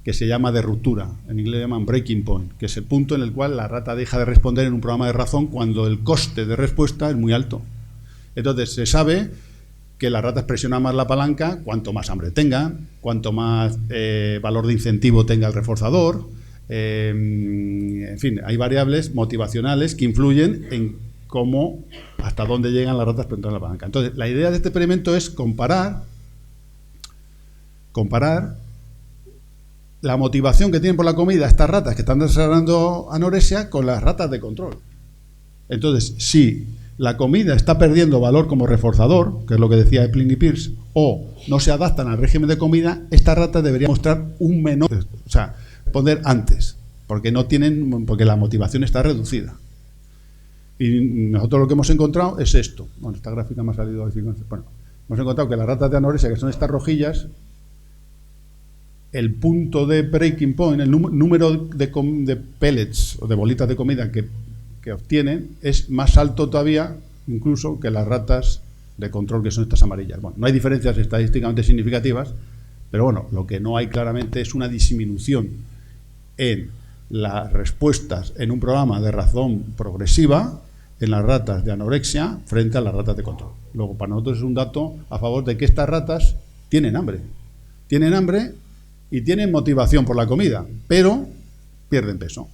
que se llama de ruptura, en inglés llaman breaking point, que es el punto en el cual la rata deja de responder en un programa de razón cuando el coste de respuesta es muy alto. Entonces se sabe que las ratas presionan más la palanca cuanto más hambre tengan, cuanto más valor de incentivo tenga el reforzador, en fin, hay variables motivacionales que influyen en cómo, hasta dónde llegan las ratas presionando la palanca. Entonces, la idea de este experimento es comparar la motivación que tienen por la comida estas ratas que están desarrollando anorexia con las ratas de control. Entonces, si la comida está perdiendo valor como reforzador, que es lo que decía Epling y Peirce, o no se adaptan al régimen de comida, estas ratas deberían mostrar un menor, o sea, responder antes, porque la motivación está reducida. Y nosotros lo que hemos encontrado es esto. Bueno, esta gráfica me ha salido así. Bueno, hemos encontrado que las ratas de anorexia, que son estas rojillas, el punto de breaking point, el número de pellets o de bolitas de comida que obtienen es más alto todavía incluso que las ratas de control, que son estas amarillas. Bueno, no hay diferencias estadísticamente significativas, pero bueno, lo que no hay claramente es una disminución en las respuestas en un programa de razón progresiva en las ratas de anorexia frente a las ratas de control. Luego, para nosotros es un dato a favor de que estas ratas tienen hambre. Tienen hambre y tienen motivación por la comida, pero pierden peso.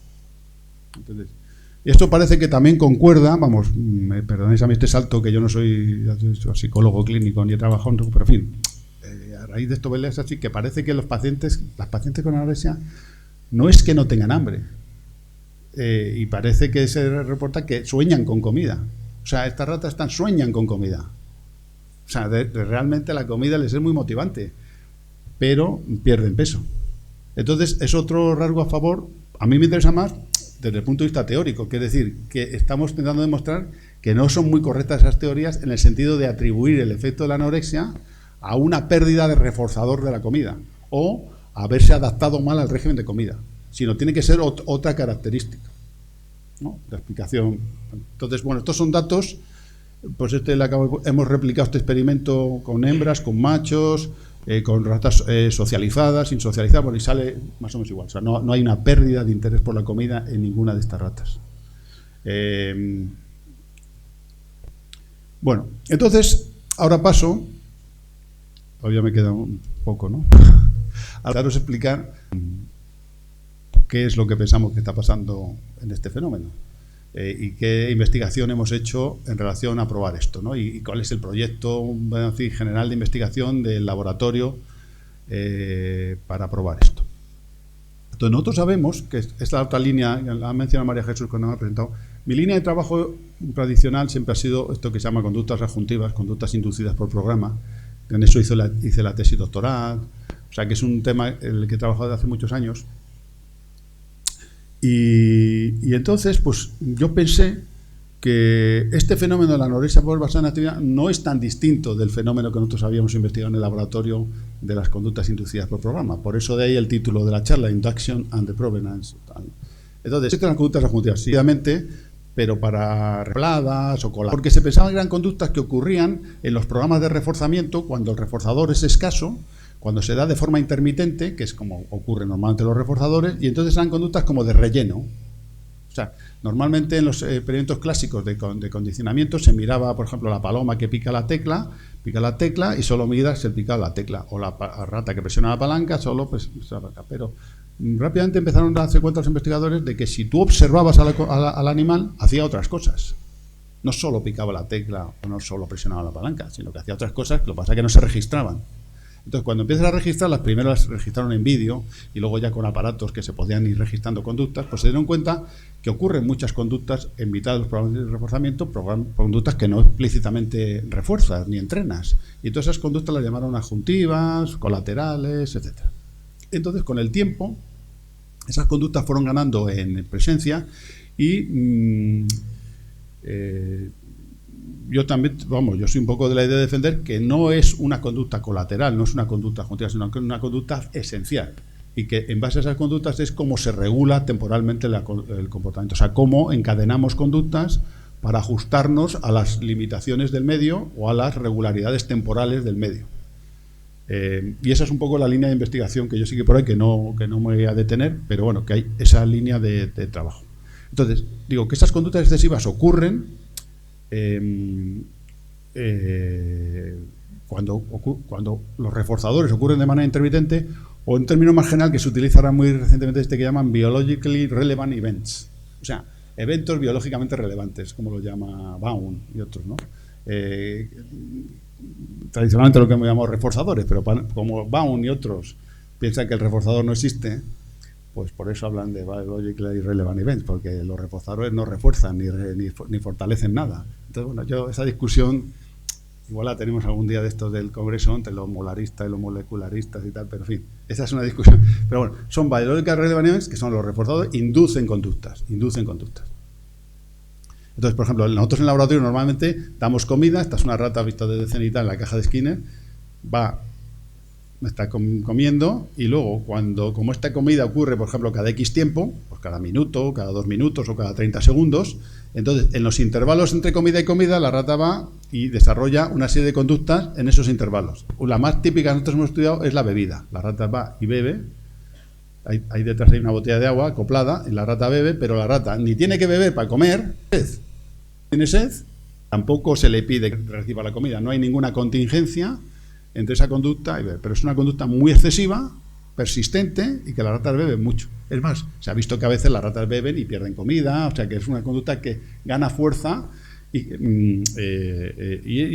Entonces, esto parece que también concuerda, vamos, me perdonéis a mí este salto, que yo no soy psicólogo clínico ni he trabajado, pero en fin, a raíz de esto veis así que parece que las pacientes con anorexia no es que no tengan hambre, y parece que se reporta que sueñan con comida. O sea, estas ratas sueñan con comida. O sea, realmente la comida les es muy motivante, pero pierden peso. Entonces, es otro rasgo a favor. A mí me interesa más desde el punto de vista teórico, que es decir, que estamos intentando demostrar que no son muy correctas esas teorías en el sentido de atribuir el efecto de la anorexia a una pérdida de reforzador de la comida o haberse adaptado mal al régimen de comida, sino tiene que ser otra característica, ¿no?, de explicación. Entonces, bueno, estos son datos. Pues hemos replicado este experimento con hembras, con machos, con ratas socializadas, insocializadas, porque sale más o menos igual. O sea, no hay una pérdida de interés por la comida en ninguna de estas ratas. Bueno, entonces, ahora paso, todavía me queda un poco, ¿no? A daros explicar qué es lo que pensamos que está pasando en este fenómeno y qué investigación hemos hecho en relación a probar esto, ¿no? Y cuál es el proyecto general de investigación del laboratorio para probar esto. Entonces, nosotros sabemos que es la otra línea, la ha mencionado María Jesús cuando me ha presentado. Mi línea de trabajo tradicional siempre ha sido esto que se llama conductas adjuntivas, conductas inducidas por programa. En eso hice la tesis doctoral, o sea que es un tema en el que he trabajado desde hace muchos años. Y entonces, pues yo pensé que este fenómeno de la anorexia por basada en actividad no es tan distinto del fenómeno que nosotros habíamos investigado en el laboratorio de las conductas inducidas por programa. Por eso de ahí el título de la charla, Induction and the Provenance. Entonces, existen las conductas adjuntivas, sí, obviamente, pero para repladas o colas. Porque se pensaba que eran conductas que ocurrían en los programas de reforzamiento cuando el reforzador es escaso, cuando se da de forma intermitente, que es como ocurre normalmente en los reforzadores, y entonces eran conductas como de relleno. O sea, normalmente en los experimentos clásicos de condicionamiento se miraba, por ejemplo, la paloma que pica la tecla y solo miras el picado de la tecla, o la rata que presiona la palanca, solo pues pero rápidamente empezaron a darse cuenta los investigadores de que si tú observabas al animal, hacía otras cosas. No solo picaba la tecla o no solo presionaba la palanca, sino que hacía otras cosas, lo que pasa es que no se registraban. Entonces, cuando empiezas a registrar, las primeras las registraron en vídeo y luego ya con aparatos que se podían ir registrando conductas, pues se dieron cuenta que ocurren muchas conductas en mitad de los programas de reforzamiento, conductas que no explícitamente refuerzas ni entrenas. Y todas esas conductas las llamaron adjuntivas, colaterales, etc. Entonces, con el tiempo, esas conductas fueron ganando en presencia y yo también, yo soy un poco de la idea de defender que no es una conducta colateral, no es una conducta adjuntiva, sino una conducta esencial. Y que en base a esas conductas es cómo se regula temporalmente el comportamiento. O sea, cómo encadenamos conductas para ajustarnos a las limitaciones del medio o a las regularidades temporales del medio. Y esa es un poco la línea de investigación que yo sigo por ahí, que no me voy a detener, pero bueno, que hay esa línea de trabajo. Entonces, digo que estas conductas excesivas ocurren cuando los reforzadores ocurren de manera intermitente, o en término más general que se utiliza ahora muy recientemente que llaman biologically relevant events, o sea, eventos biológicamente relevantes, como lo llama Baum y otros, ¿no? Tradicionalmente lo que hemos llamado reforzadores, pero como Baum y otros piensan que el reforzador no existe, pues por eso hablan de biologically relevant events, porque los reforzadores no refuerzan ni fortalecen nada. Entonces, bueno, esa discusión igual la tenemos algún día de estos del Congreso entre los molaristas y los molecularistas y tal, pero en fin, esa es una discusión. Pero bueno, son biologically relevant events, que son los reforzadores, inducen conductas. Entonces, por ejemplo, nosotros en el laboratorio normalmente damos comida, esta es una rata vista desde cenital en la caja de Skinner, está comiendo y luego como esta comida ocurre, por ejemplo, cada X tiempo, pues cada minuto, cada 2 minutos o cada 30 segundos, entonces en los intervalos entre comida y comida la rata va y desarrolla una serie de conductas en esos intervalos. La más típica que nosotros hemos estudiado es la bebida. La rata va y bebe, ahí detrás hay una botella de agua acoplada y la rata bebe, pero la rata ni tiene que beber para comer, tiene sed, tampoco se le pide que reciba la comida, no hay ninguna contingencia entre esa conducta y beber, pero es una conducta muy excesiva, persistente y que las ratas beben mucho. Es más, se ha visto que a veces las ratas beben y pierden comida, o sea que es una conducta que gana fuerza y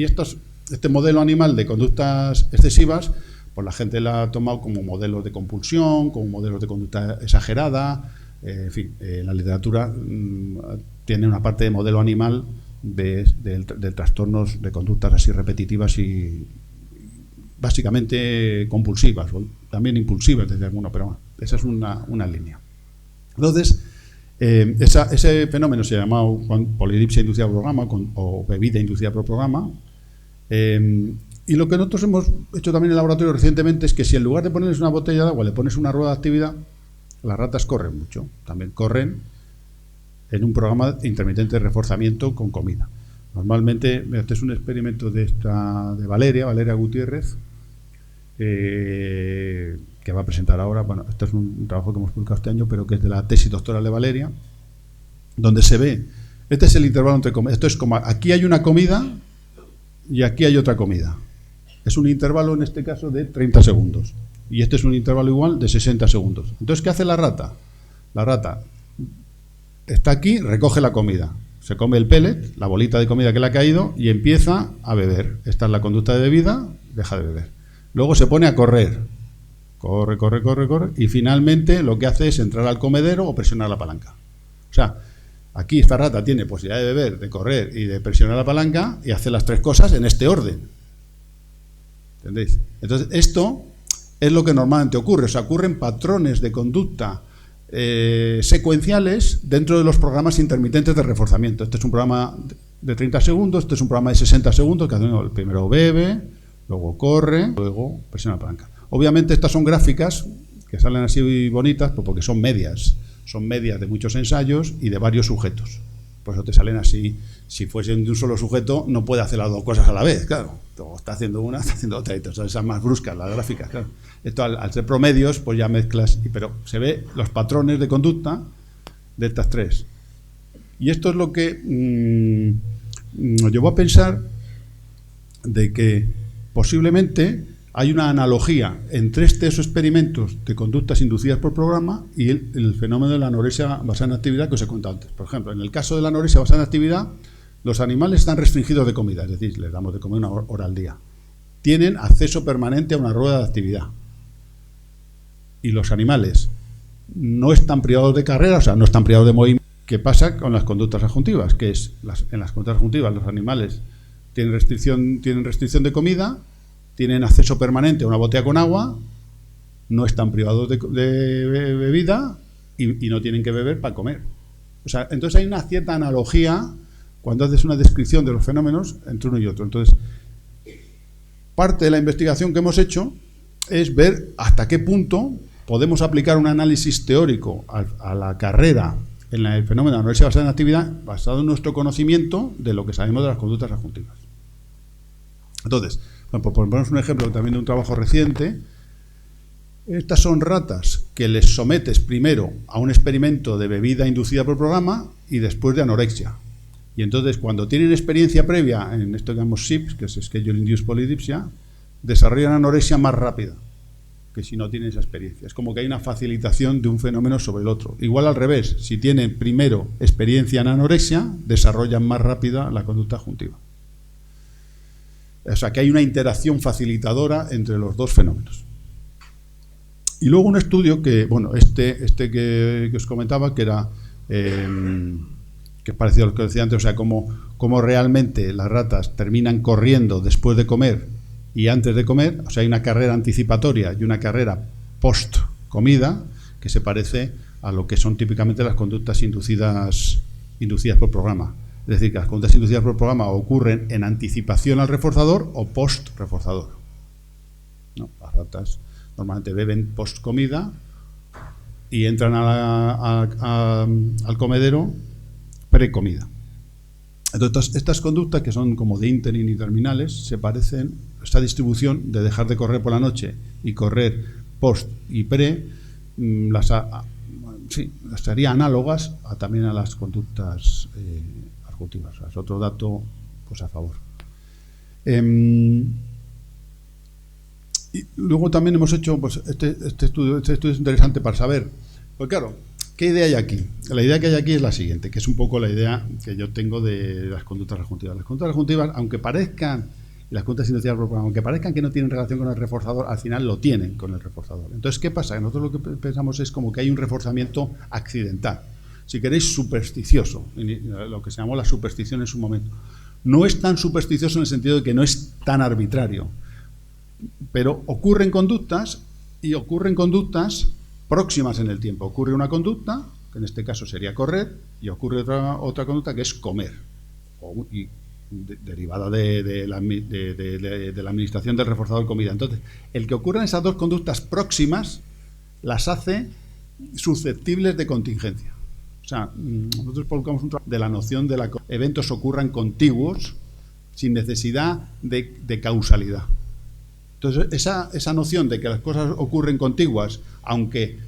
este modelo animal de conductas excesivas, pues la gente la ha tomado como modelos de compulsión, como modelos de conducta exagerada, en fin, la literatura tiene una parte de modelo animal de trastornos de conductas así repetitivas y básicamente compulsivas, o también impulsivas desde alguno, pero bueno, esa es una línea. Entonces, ese fenómeno se llama polidipsia inducida por programa o bebida inducida por programa. Y lo que nosotros hemos hecho también en el laboratorio recientemente es que si en lugar de ponerles una botella de agua le pones una rueda de actividad, las ratas corren mucho. También corren en un programa intermitente de reforzamiento con comida. Normalmente, este es un experimento de Valeria Gutiérrez, que va a presentar ahora. Bueno, este es un trabajo que hemos publicado este año, pero que es de la tesis doctoral de Valeria, donde se ve, este es el intervalo entre comidas. Esto es como, aquí hay una comida y aquí hay otra comida. Es un intervalo, en este caso, de 30 segundos. Y este es un intervalo igual de 60 segundos. Entonces, ¿qué hace la rata? La rata está aquí, recoge la comida. Se come el pellet, la bolita de comida que le ha caído, y empieza a beber. Esta es la conducta de bebida, deja de beber. Luego se pone a correr. Corre, corre, corre, corre. Y finalmente lo que hace es entrar al comedero o presionar la palanca. O sea, aquí esta rata tiene posibilidad de beber, de correr y de presionar la palanca, y hace las tres cosas en este orden. ¿Entendéis? Entonces, esto es lo que normalmente ocurre. O sea, ocurren patrones de conducta secuenciales dentro de los programas intermitentes de reforzamiento. Este es un programa de 30 segundos, este es un programa de 60 segundos, que el primero bebe, luego corre, luego presiona la palanca. Obviamente estas son gráficas que salen así bonitas porque son medias de muchos ensayos y de varios sujetos. Por eso te salen así. Si fuesen de un solo sujeto, no puede hacer las dos cosas a la vez, claro. O está haciendo una, está haciendo otra, y entonces esas más bruscas, las gráficas, claro. Esto al ser promedios, pues ya mezclas, pero se ve los patrones de conducta de estas tres. Y esto es lo que nos llevó a pensar de que posiblemente hay una analogía entre estos experimentos de conductas inducidas por programa y el fenómeno de la anorexia basada en actividad que os he contado antes. Por ejemplo, en el caso de la anorexia basada en actividad, los animales están restringidos de comida, es decir, les damos de comer 1 hora al día. Tienen acceso permanente a una rueda de actividad. Y los animales no están privados de carrera, o sea, no están privados de movimiento. ¿Qué pasa con las conductas adjuntivas? Que es, en las conductas adjuntivas los animales tienen restricción de comida, tienen acceso permanente a una botella con agua, no están privados de bebida y no tienen que beber para comer. O sea, entonces hay una cierta analogía cuando haces una descripción de los fenómenos entre uno y otro. Entonces, parte de la investigación que hemos hecho es ver hasta qué punto podemos aplicar un análisis teórico a la carrera en el fenómeno de la anorexia basada en actividad basado en nuestro conocimiento de lo que sabemos de las conductas adjuntivas. Entonces, por ponernos un ejemplo también de un trabajo reciente, estas son ratas que les sometes primero a un experimento de bebida inducida por programa y después de anorexia. Y entonces, cuando tienen experiencia previa en esto que llamamos SIPS, que es Schedule Induced Polydipsia, desarrollan anorexia más rápida que si no tienen esa experiencia. Es como que hay una facilitación de un fenómeno sobre el otro. Igual al revés, si tienen primero experiencia en anorexia, desarrollan más rápida la conducta adjuntiva. O sea que hay una interacción facilitadora entre los dos fenómenos. Y luego un estudio que, bueno, este que os comentaba, que era que es parecido a lo que decía antes, o sea, cómo realmente las ratas terminan corriendo después de comer y antes de comer. O sea, hay una carrera anticipatoria y una carrera post comida que se parece a lo que son típicamente las conductas inducidas por programa. Es decir, que las conductas inducidas por programa ocurren en anticipación al reforzador o post reforzador, ¿no? Las ratas normalmente beben post comida y entran al comedero pre-comida. Entonces, estas conductas, que son como de interim y terminales, se parecen, esta distribución de dejar de correr por la noche y correr post y pre, las haría análogas también a las conductas adjuntivas. O sea, es otro dato pues a favor. Y luego también hemos hecho pues, este estudio es interesante para saber, pues claro, ¿qué idea hay aquí? La idea que hay aquí es la siguiente, que es un poco la idea que yo tengo de las conductas adjuntivas. Las conductas adjuntivas, aunque parezcan, y las conductas inducidas por programa, aunque parezcan que no tienen relación con el reforzador, al final lo tienen con el reforzador. Entonces, ¿qué pasa? Nosotros lo que pensamos es como que hay un reforzamiento accidental, si queréis supersticioso, lo que se llamó la superstición en su momento. No es tan supersticioso en el sentido de que no es tan arbitrario, pero ocurren conductas y ocurren conductas próximas en el tiempo. Ocurre una conducta, que en este caso sería correr, y ocurre otra conducta que es comer, derivada de la administración del reforzador de comida. Entonces, el que ocurran esas dos conductas próximas las hace susceptibles de contingencia. O sea, nosotros colocamos un trabajo de la noción de que eventos ocurran contiguos sin necesidad de causalidad. Entonces, esa noción de que las cosas ocurren contiguas, aunque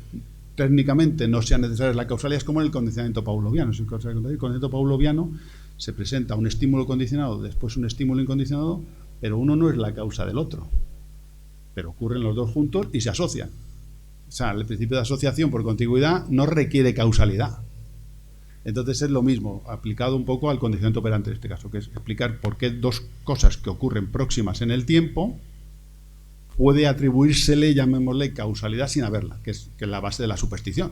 técnicamente no sea necesaria la causalidad, es como en el condicionamiento pavloviano. En el condicionamiento pavloviano se presenta un estímulo condicionado, después un estímulo incondicionado, pero uno no es la causa del otro. Pero ocurren los dos juntos y se asocian. O sea, el principio de asociación por contigüidad no requiere causalidad. Entonces es lo mismo, aplicado un poco al condicionamiento operante en este caso, que es explicar por qué dos cosas que ocurren próximas en el tiempo puede atribuírsele, llamémosle, causalidad sin haberla, que es la base de la superstición.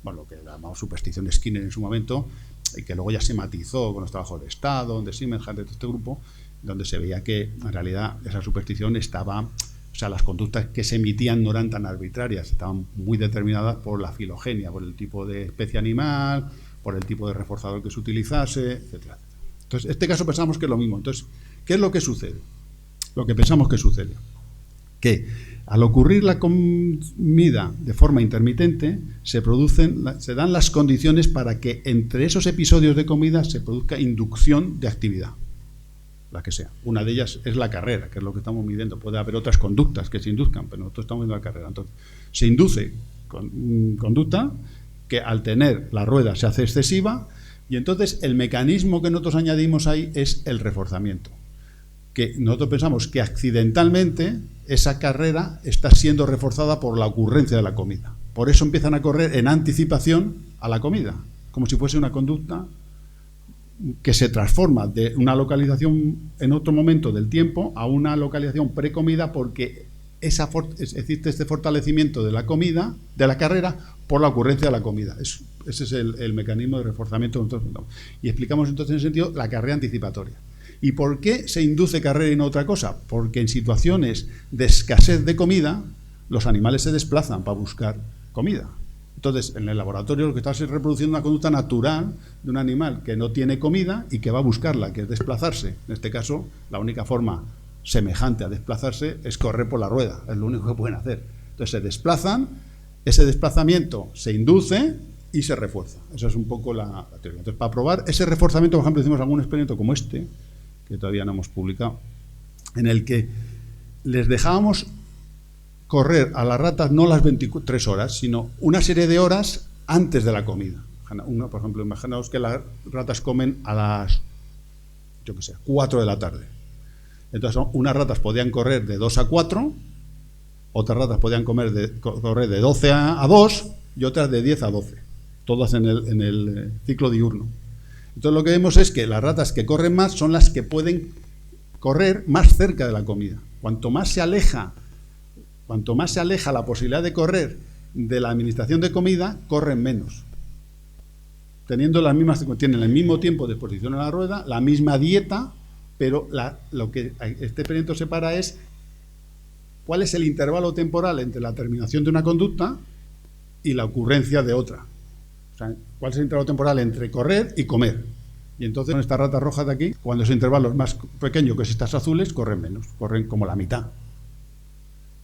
Bueno, lo que llamamos superstición de Skinner en su momento, y que luego ya se matizó con los trabajos de Estado, de Siemens, de todo este grupo, donde se veía que en realidad esa superstición estaba, o sea, las conductas que se emitían no eran tan arbitrarias, estaban muy determinadas por la filogenia, por el tipo de especie animal, por el tipo de reforzador que se utilizase, etcétera. Entonces, en este caso pensamos que es lo mismo. Entonces, ¿qué es lo que sucede? Lo que pensamos que sucede. Que al ocurrir la comida de forma intermitente, se dan las condiciones para que entre esos episodios de comida se produzca inducción de actividad, la que sea. Una de ellas es la carrera, que es lo que estamos midiendo. Puede haber otras conductas que se induzcan, pero nosotros estamos viendo la carrera. Entonces, se induce conducta que al tener la rueda se hace excesiva, y entonces el mecanismo que nosotros añadimos ahí es el reforzamiento. Que nosotros pensamos que accidentalmente esa carrera está siendo reforzada por la ocurrencia de la comida. Por eso empiezan a correr en anticipación a la comida, como si fuese una conducta que se transforma de una localización en otro momento del tiempo a una localización precomida, porque existe este fortalecimiento de la comida, de la carrera, por la ocurrencia de la comida. Ese es el mecanismo de reforzamiento que nosotros pensamos. Y explicamos entonces en ese sentido la carrera anticipatoria. ¿Y por qué se induce carrera y no otra cosa? Porque en situaciones de escasez de comida, los animales se desplazan para buscar comida. Entonces, en el laboratorio lo que está es reproduciendo una conducta natural de un animal que no tiene comida y que va a buscarla, que es desplazarse. En este caso, la única forma semejante a desplazarse es correr por la rueda, es lo único que pueden hacer. Entonces se desplazan, ese desplazamiento se induce y se refuerza. Esa es un poco la teoría. Entonces, para probar ese reforzamiento, por ejemplo, hicimos algún experimento como este, que todavía no hemos publicado, en el que les dejábamos correr a las ratas no las 23 horas, sino una serie de horas antes de la comida. Por ejemplo, imaginaos que las ratas comen a las, 4 de la tarde. Entonces, unas ratas podían correr de 2 a 4, otras ratas podían correr de 12 a 2 y otras de 10 a 12, todas en el ciclo diurno. Entonces, lo que vemos es que las ratas que corren más son las que pueden correr más cerca de la comida. Cuanto más se aleja la posibilidad de correr de la administración de comida, corren menos. Tienen el mismo tiempo de exposición a la rueda, la misma dieta, pero lo que este experimento separa es cuál es el intervalo temporal entre la terminación de una conducta y la ocurrencia de otra. O sea, cuál es el intervalo temporal entre correr y comer. Y entonces, con estas ratas rojas de aquí, cuando ese intervalo es más pequeño que estas azules, corren menos, corren como la mitad.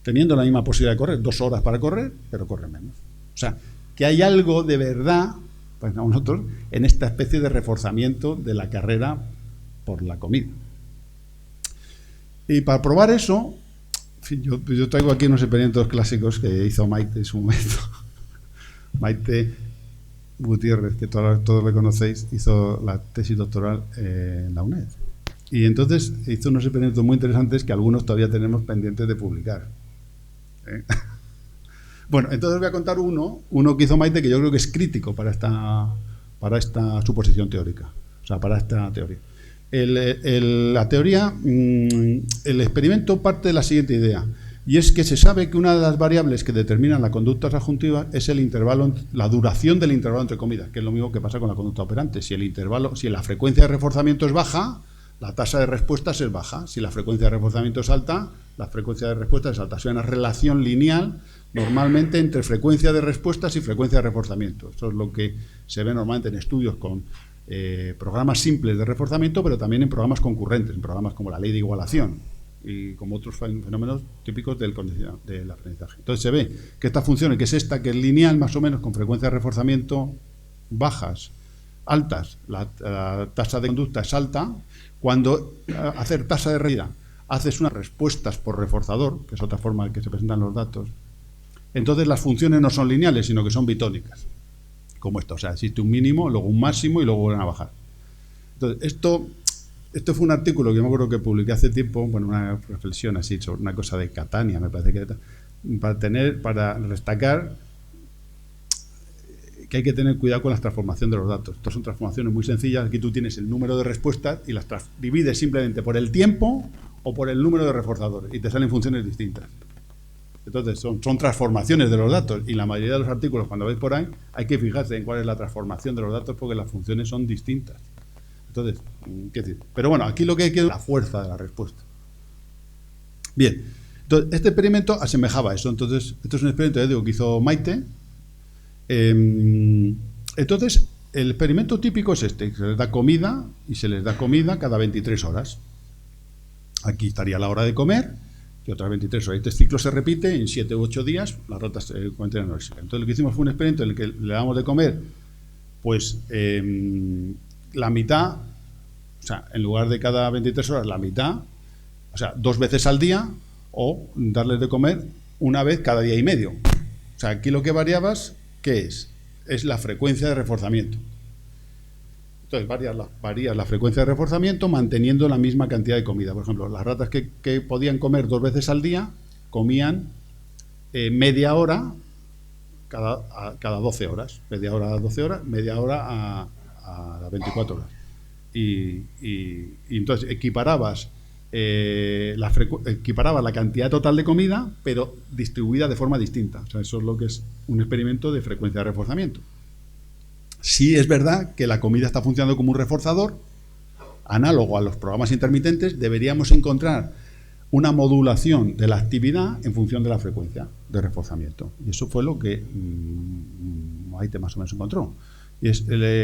Teniendo la misma posibilidad de correr, 2 horas para correr, pero corren menos. O sea, que hay algo de verdad, pues nosotros, en esta especie de reforzamiento de la carrera por la comida. Y para probar eso, yo traigo aquí unos experimentos clásicos que hizo Maite en su momento. Maite Gutiérrez, que todos le conocéis, hizo la tesis doctoral en la UNED. Y entonces hizo unos experimentos muy interesantes que algunos todavía tenemos pendientes de publicar. Bueno, entonces voy a contar uno que hizo Maite, que yo creo que es crítico para esta suposición teórica, o sea, para esta teoría. La teoría, el experimento parte de la siguiente idea, y es que se sabe que una de las variables que determinan la conducta subjuntiva es el intervalo, la duración del intervalo entre comidas, que es lo mismo que pasa con la conducta operante. Si la frecuencia de reforzamiento es baja, la tasa de respuestas es baja. Si la frecuencia de reforzamiento es alta, la frecuencia de respuestas es alta. Es una relación lineal normalmente entre frecuencia de respuestas y frecuencia de reforzamiento. Eso es lo que se ve normalmente en estudios con programas simples de reforzamiento, pero también en programas concurrentes, en programas como la ley de igualación y como otros fenómenos típicos del aprendizaje. Entonces se ve que esta función, que es esta, que es lineal más o menos, con frecuencia de reforzamiento bajas, altas, la tasa de conducta es alta. Cuando hacer tasa de reída haces unas respuestas por reforzador, que es otra forma en que se presentan los datos, entonces las funciones no son lineales, sino que son bitónicas, como esto. O sea, existe un mínimo, luego un máximo y luego vuelven a bajar. Entonces, esto fue un artículo que yo me acuerdo que publiqué hace tiempo, bueno, una reflexión así sobre una cosa de Catania, me parece que para destacar que hay que tener cuidado con la transformación de los datos. Estas son transformaciones muy sencillas. Aquí tú tienes el número de respuestas y las divides simplemente por el tiempo o por el número de reforzadores y te salen funciones distintas. Entonces, son transformaciones de los datos y la mayoría de los artículos, cuando veis por ahí, hay que fijarse en cuál es la transformación de los datos porque las funciones son distintas. Entonces, ¿qué decir? Pero bueno, aquí lo que hay que ver es la fuerza de la respuesta. Bien, entonces, este experimento asemejaba a eso. Entonces, esto es un experimento, ya digo, que hizo Maite. Entonces, el experimento típico es este, que se les da comida y se les da comida cada 23 horas. Aquí estaría la hora de comer y otras 23 horas. Este ciclo se repite en 7 u 8 días, las ratas se encuentran anoréxicas. Entonces, lo que hicimos fue un experimento en el que le damos de comer, pues, la mitad, o sea, en lugar de cada 23 horas, la mitad, o sea, 2 veces al día, o darles de comer una vez cada día y medio. O sea, aquí lo que variabas, ¿qué es? Es la frecuencia de reforzamiento. Entonces, varías la frecuencia de reforzamiento manteniendo la misma cantidad de comida. Por ejemplo, las ratas que podían comer 2 veces al día, comían media hora cada 12 horas. Media hora a 12 horas, media hora a las 24 horas. Y entonces equiparabas la cantidad total de comida, pero distribuida de forma distinta. O sea, eso es lo que es un experimento de frecuencia de reforzamiento. Sí es verdad que la comida está funcionando como un reforzador, análogo a los programas intermitentes. Deberíamos encontrar una modulación de la actividad en función de la frecuencia de reforzamiento. Y eso fue lo que Maite más o menos encontró. Y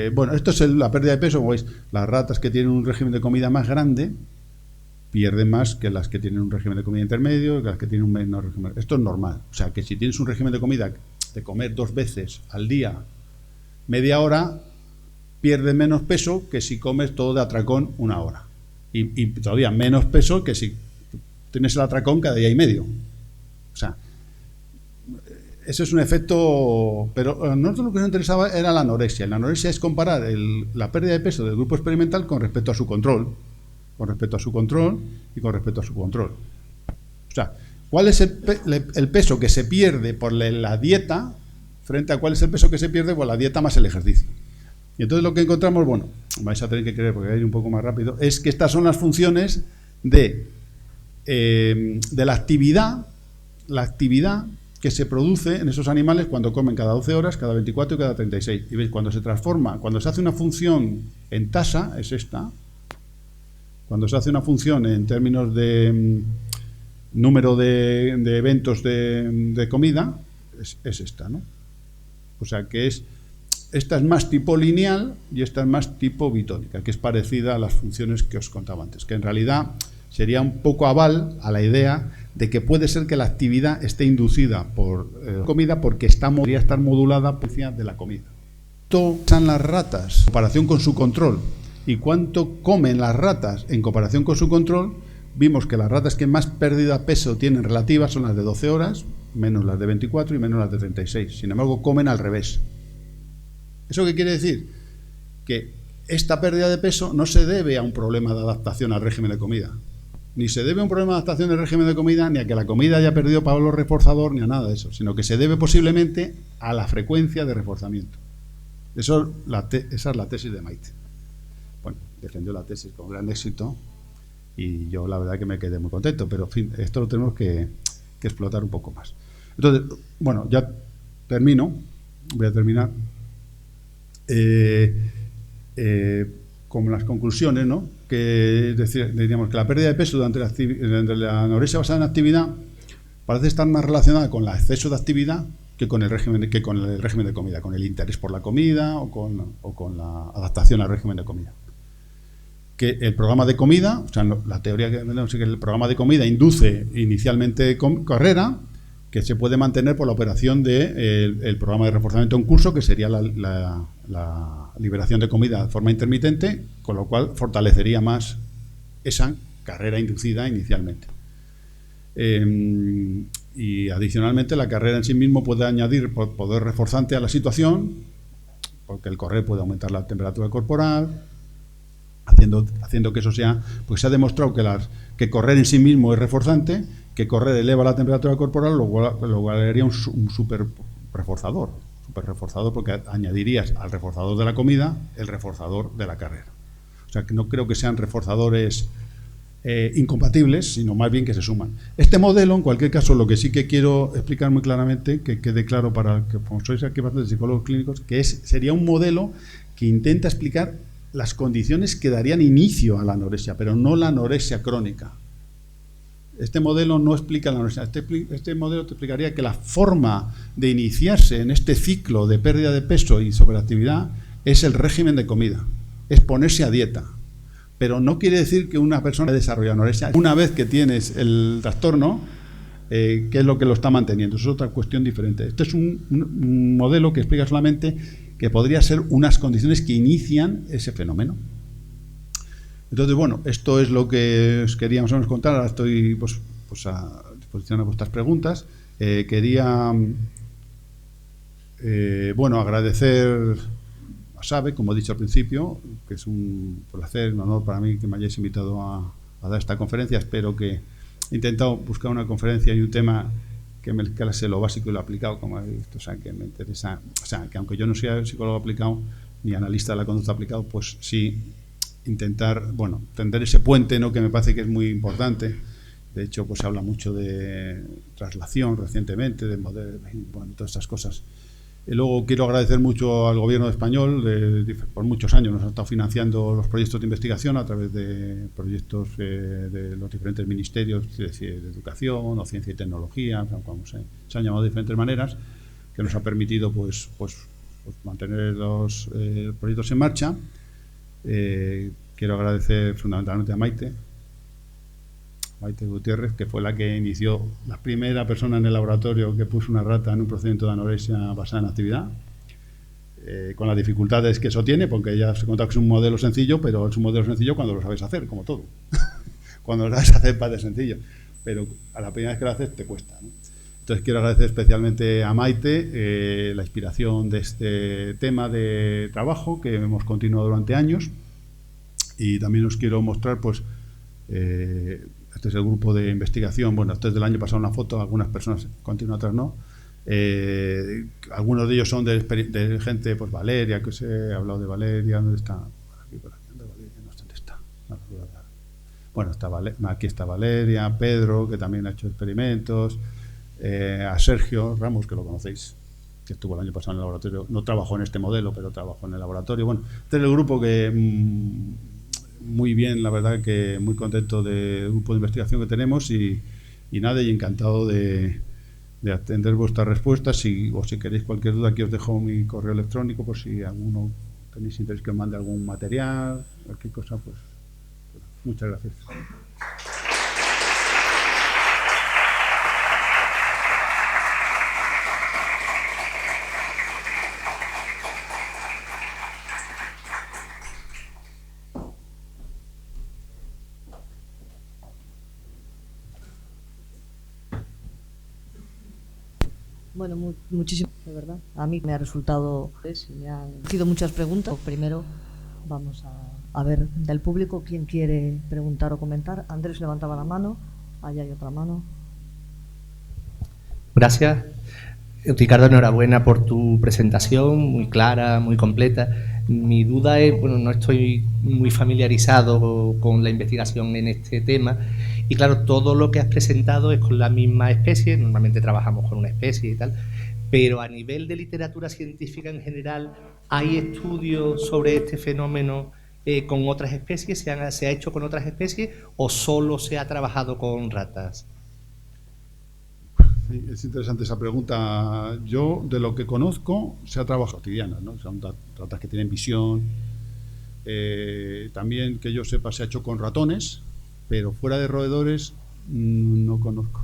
bueno, esto es la pérdida de peso. Como veis, las ratas que tienen un régimen de comida más grande pierden más que las que tienen un régimen de comida intermedio, que las que tienen un menor régimen. Esto es normal. O sea, que si tienes un régimen de comida de comer 2 veces al día, media hora, pierdes menos peso que si comes todo de atracón 1 hora. Y todavía menos peso que si tienes el atracón cada día y medio. O sea, eso es un efecto. Pero a nosotros lo que nos interesaba era la anorexia. La anorexia es comparar la pérdida de peso del grupo experimental con respecto a su control. Con respecto a su control y con respecto a su control. O sea, ¿cuál es el peso que se pierde por la dieta frente a cuál es el peso que se pierde por la dieta más el ejercicio? Y entonces lo que encontramos, bueno, vais a tener que creer porque voy a ir un poco más rápido, es que estas son las funciones de la actividad que se produce en esos animales cuando comen cada 12 horas, cada 24 y cada 36. Y veis, cuando se transforma, cuando se hace una función en tasa, es esta. Cuando se hace una función en términos de número de eventos de comida, es esta, ¿no? O sea que esta es más tipo lineal y esta es más tipo bitónica, que es parecida a las funciones que os contaba antes, que en realidad sería un poco aval a la idea de que puede ser que la actividad esté inducida por comida porque podría estar modulada por de la comida. ¿Cuánto usan las ratas en comparación con su control? ¿Y cuánto comen las ratas en comparación con su control? Vimos que las ratas que más pérdida de peso tienen relativa son las de 12 horas, menos las de 24 y menos las de 36. Sin embargo, comen al revés. ¿Eso qué quiere decir? Que esta pérdida de peso no se debe a un problema de adaptación al régimen de comida. Ni se debe a un problema de adaptación al régimen de comida, ni a que la comida haya perdido valor reforzador, ni a nada de eso, sino que se debe posiblemente a la frecuencia de reforzamiento. Esa es la tesis de Maite. Bueno, defendió la tesis con gran éxito y yo la verdad que me quedé muy contento, pero en fin, esto lo tenemos que explotar un poco más. Entonces, bueno, ya termino, voy a terminar con las conclusiones, ¿no? Que diríamos que la pérdida de peso durante la anorexia basada en actividad parece estar más relacionada con el exceso de actividad que con el régimen de comida, con el interés por la comida o con la adaptación al régimen de comida. Que el programa de comida, o sea, la teoría que tenemos es que el programa de comida induce inicialmente carrera, que se puede mantener por la operación del programa de reforzamiento en curso, que sería la liberación de comida de forma intermitente, con lo cual fortalecería más esa carrera inducida inicialmente. Y adicionalmente la carrera en sí mismo puede añadir poder reforzante a la situación, porque el correr puede aumentar la temperatura corporal, haciendo que eso sea, pues se ha demostrado que correr en sí mismo es reforzante, que correr eleva la temperatura corporal, lo cual haría un super reforzador porque añadirías al reforzador de la comida el reforzador de la carrera. O sea, que no creo que sean reforzadores incompatibles, sino más bien que se suman. Este modelo, en cualquier caso, lo que sí que quiero explicar muy claramente, que quede claro para que, como sois aquí bastantes psicólogos clínicos, que sería un modelo que intenta explicar las condiciones que darían inicio a la anorexia, pero no la anorexia crónica. Este modelo no explica la anorexia. Este modelo te explicaría que la forma de iniciarse en este ciclo de pérdida de peso y sobreactividad es el régimen de comida, es ponerse a dieta. Pero no quiere decir que una persona desarrolle anorexia una vez que tienes el trastorno, que es lo que lo está manteniendo. Eso es otra cuestión diferente. Este es un modelo que explica solamente que podría ser unas condiciones que inician ese fenómeno. Entonces, bueno, esto es lo que os quería más o menos contar. Ahora estoy pues a disposición de vuestras preguntas. Quería, bueno, agradecer a SABE, como he dicho al principio, que es un placer, un honor para mí que me hayáis invitado a dar esta conferencia. Espero que he intentado buscar una conferencia y un tema que me clase lo básico y lo aplicado, como he visto, o sea, que me interesa, o sea, que aunque yo no sea psicólogo aplicado ni analista de la conducta aplicado, pues sí intentar, bueno, tender ese puente, ¿no?, que me parece que es muy importante. De hecho, pues se habla mucho de traslación recientemente, de modelo, bueno, todas estas cosas. Y luego quiero agradecer mucho al gobierno español, por muchos años nos ha estado financiando los proyectos de investigación a través de proyectos de los diferentes ministerios de educación o ciencia y tecnología, como se han llamado de diferentes maneras, que nos ha permitido pues mantener los proyectos en marcha. Quiero agradecer fundamentalmente a Maite Gutiérrez, que fue la que inició, la primera persona en el laboratorio que puso una rata en un procedimiento de anorexia basada en actividad, con las dificultades que eso tiene, porque ya se contaba que es un modelo sencillo, pero es un modelo sencillo cuando lo sabes hacer, como todo. Cuando lo sabes hacer parece sencillo, pero a la primera vez que lo haces te cuesta, ¿no? Entonces quiero agradecer especialmente a Maite la inspiración de este tema de trabajo que hemos continuado durante años, y también os quiero mostrar, pues, este es el grupo de investigación. Bueno, este es del año pasado una foto, algunas personas continúan, otras no. Algunos de ellos son de gente, pues Valeria, que os he hablado de Valeria. ¿Dónde está? Por aquí, Valeria, no sé dónde está. Bueno, aquí está Valeria, Pedro, que también ha hecho experimentos, a Sergio Ramos, que lo conocéis, que estuvo el año pasado en el laboratorio. No trabajó en este modelo, pero trabajó en el laboratorio. Bueno, este es el grupo que muy bien, la verdad que muy contento del grupo de investigación que tenemos y nada, y encantado de atender vuestras respuestas, o si queréis cualquier duda, aquí os dejo mi correo electrónico por si alguno tenéis interés que os mande algún material, cualquier cosa, pues muchas gracias. Bueno, muchísimas, de verdad. A mí me ha resultado, me han sido muchas preguntas. Primero vamos a ver del público quién quiere preguntar o comentar. Andrés levantaba la mano, allá hay otra mano. Gracias. Ricardo, enhorabuena por tu presentación, muy clara, muy completa. Mi duda es, bueno, no estoy muy familiarizado con la investigación en este tema y claro, todo lo que has presentado es con la misma especie, normalmente trabajamos con una especie y tal, pero a nivel de literatura científica en general, ¿hay estudios sobre este fenómeno con otras especies? ¿Se ha hecho con otras especies o solo se ha trabajado con ratas? Sí, es interesante esa pregunta. Yo, de lo que conozco, se ha trabajado cotidianas, ¿no? Son ratas que tienen visión. También, que yo sepa, se ha hecho con ratones, pero fuera de roedores no conozco.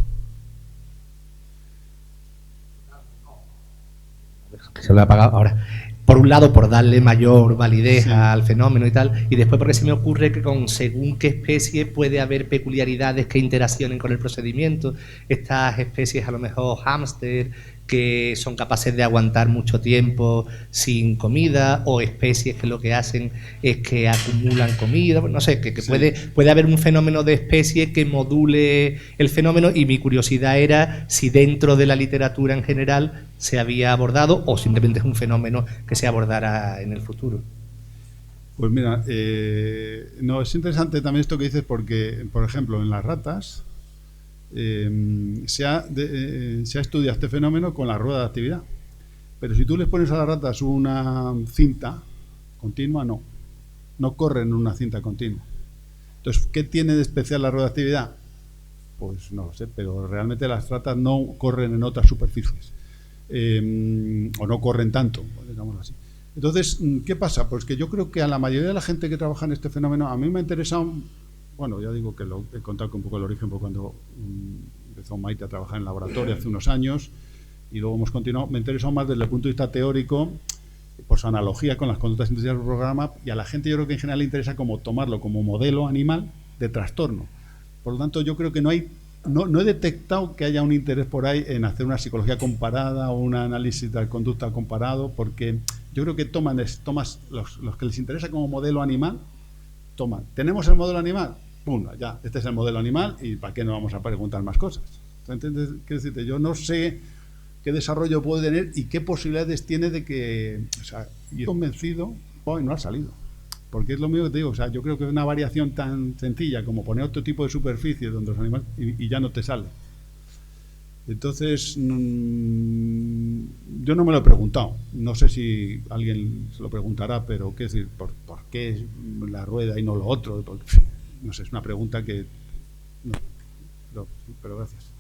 Se lo he apagado ahora. por un lado, por darle mayor validez Sí. al fenómeno y tal, y después porque se me ocurre que con según qué especie puede haber peculiaridades que interaccionen con el procedimiento. Estas especies, a lo mejor hámster, que son capaces de aguantar mucho tiempo sin comida, o especies que lo que hacen es que acumulan comida, no sé, que Sí. puede haber un fenómeno de especie que module el fenómeno, y mi curiosidad era si dentro de la literatura en general se había abordado o simplemente es un fenómeno que se abordará en el futuro. Pues mira, no, es interesante también esto que dices porque, por ejemplo, en las ratas se ha estudiado este fenómeno con la rueda de actividad. Pero si tú les pones a las ratas una cinta continua, no corren en una cinta continua. Entonces, ¿qué tiene de especial la rueda de actividad? Pues no lo sé, pero realmente las ratas no corren en otras superficies. O no corren tanto, digámoslo así. Entonces, ¿qué pasa? Pues que yo creo que a la mayoría de la gente que trabaja en este fenómeno, a mí me ha interesado, bueno, ya digo que lo he contado un poco el origen, porque cuando empezó Maite a trabajar en laboratorio hace unos años, y luego hemos continuado, me ha interesado más desde el punto de vista teórico, por su analogía con las conductas intensivas del programa, y a la gente yo creo que en general le interesa como tomarlo como modelo animal de trastorno. Por lo tanto, yo creo que no he detectado que haya un interés por ahí en hacer una psicología comparada o un análisis de la conducta comparado, porque yo creo que tomas los que les interesa como modelo animal, ¿tenemos el modelo animal? ¡Pum! Ya, este es el modelo animal, y ¿para qué no vamos a preguntar más cosas? ¿Entiendes? Quiero decirte, yo no sé qué desarrollo puede tener y qué posibilidades tiene de que... O sea, y estoy convencido, hoy no ha salido. Porque es lo mismo que te digo, o sea, yo creo que es una variación tan sencilla como poner otro tipo de superficie donde los animales y ya no te sale. Entonces, yo no me lo he preguntado. No sé si alguien se lo preguntará, pero qué decir, ¿por qué la rueda y no lo otro? Porque, no sé, es una pregunta que... No, pero gracias.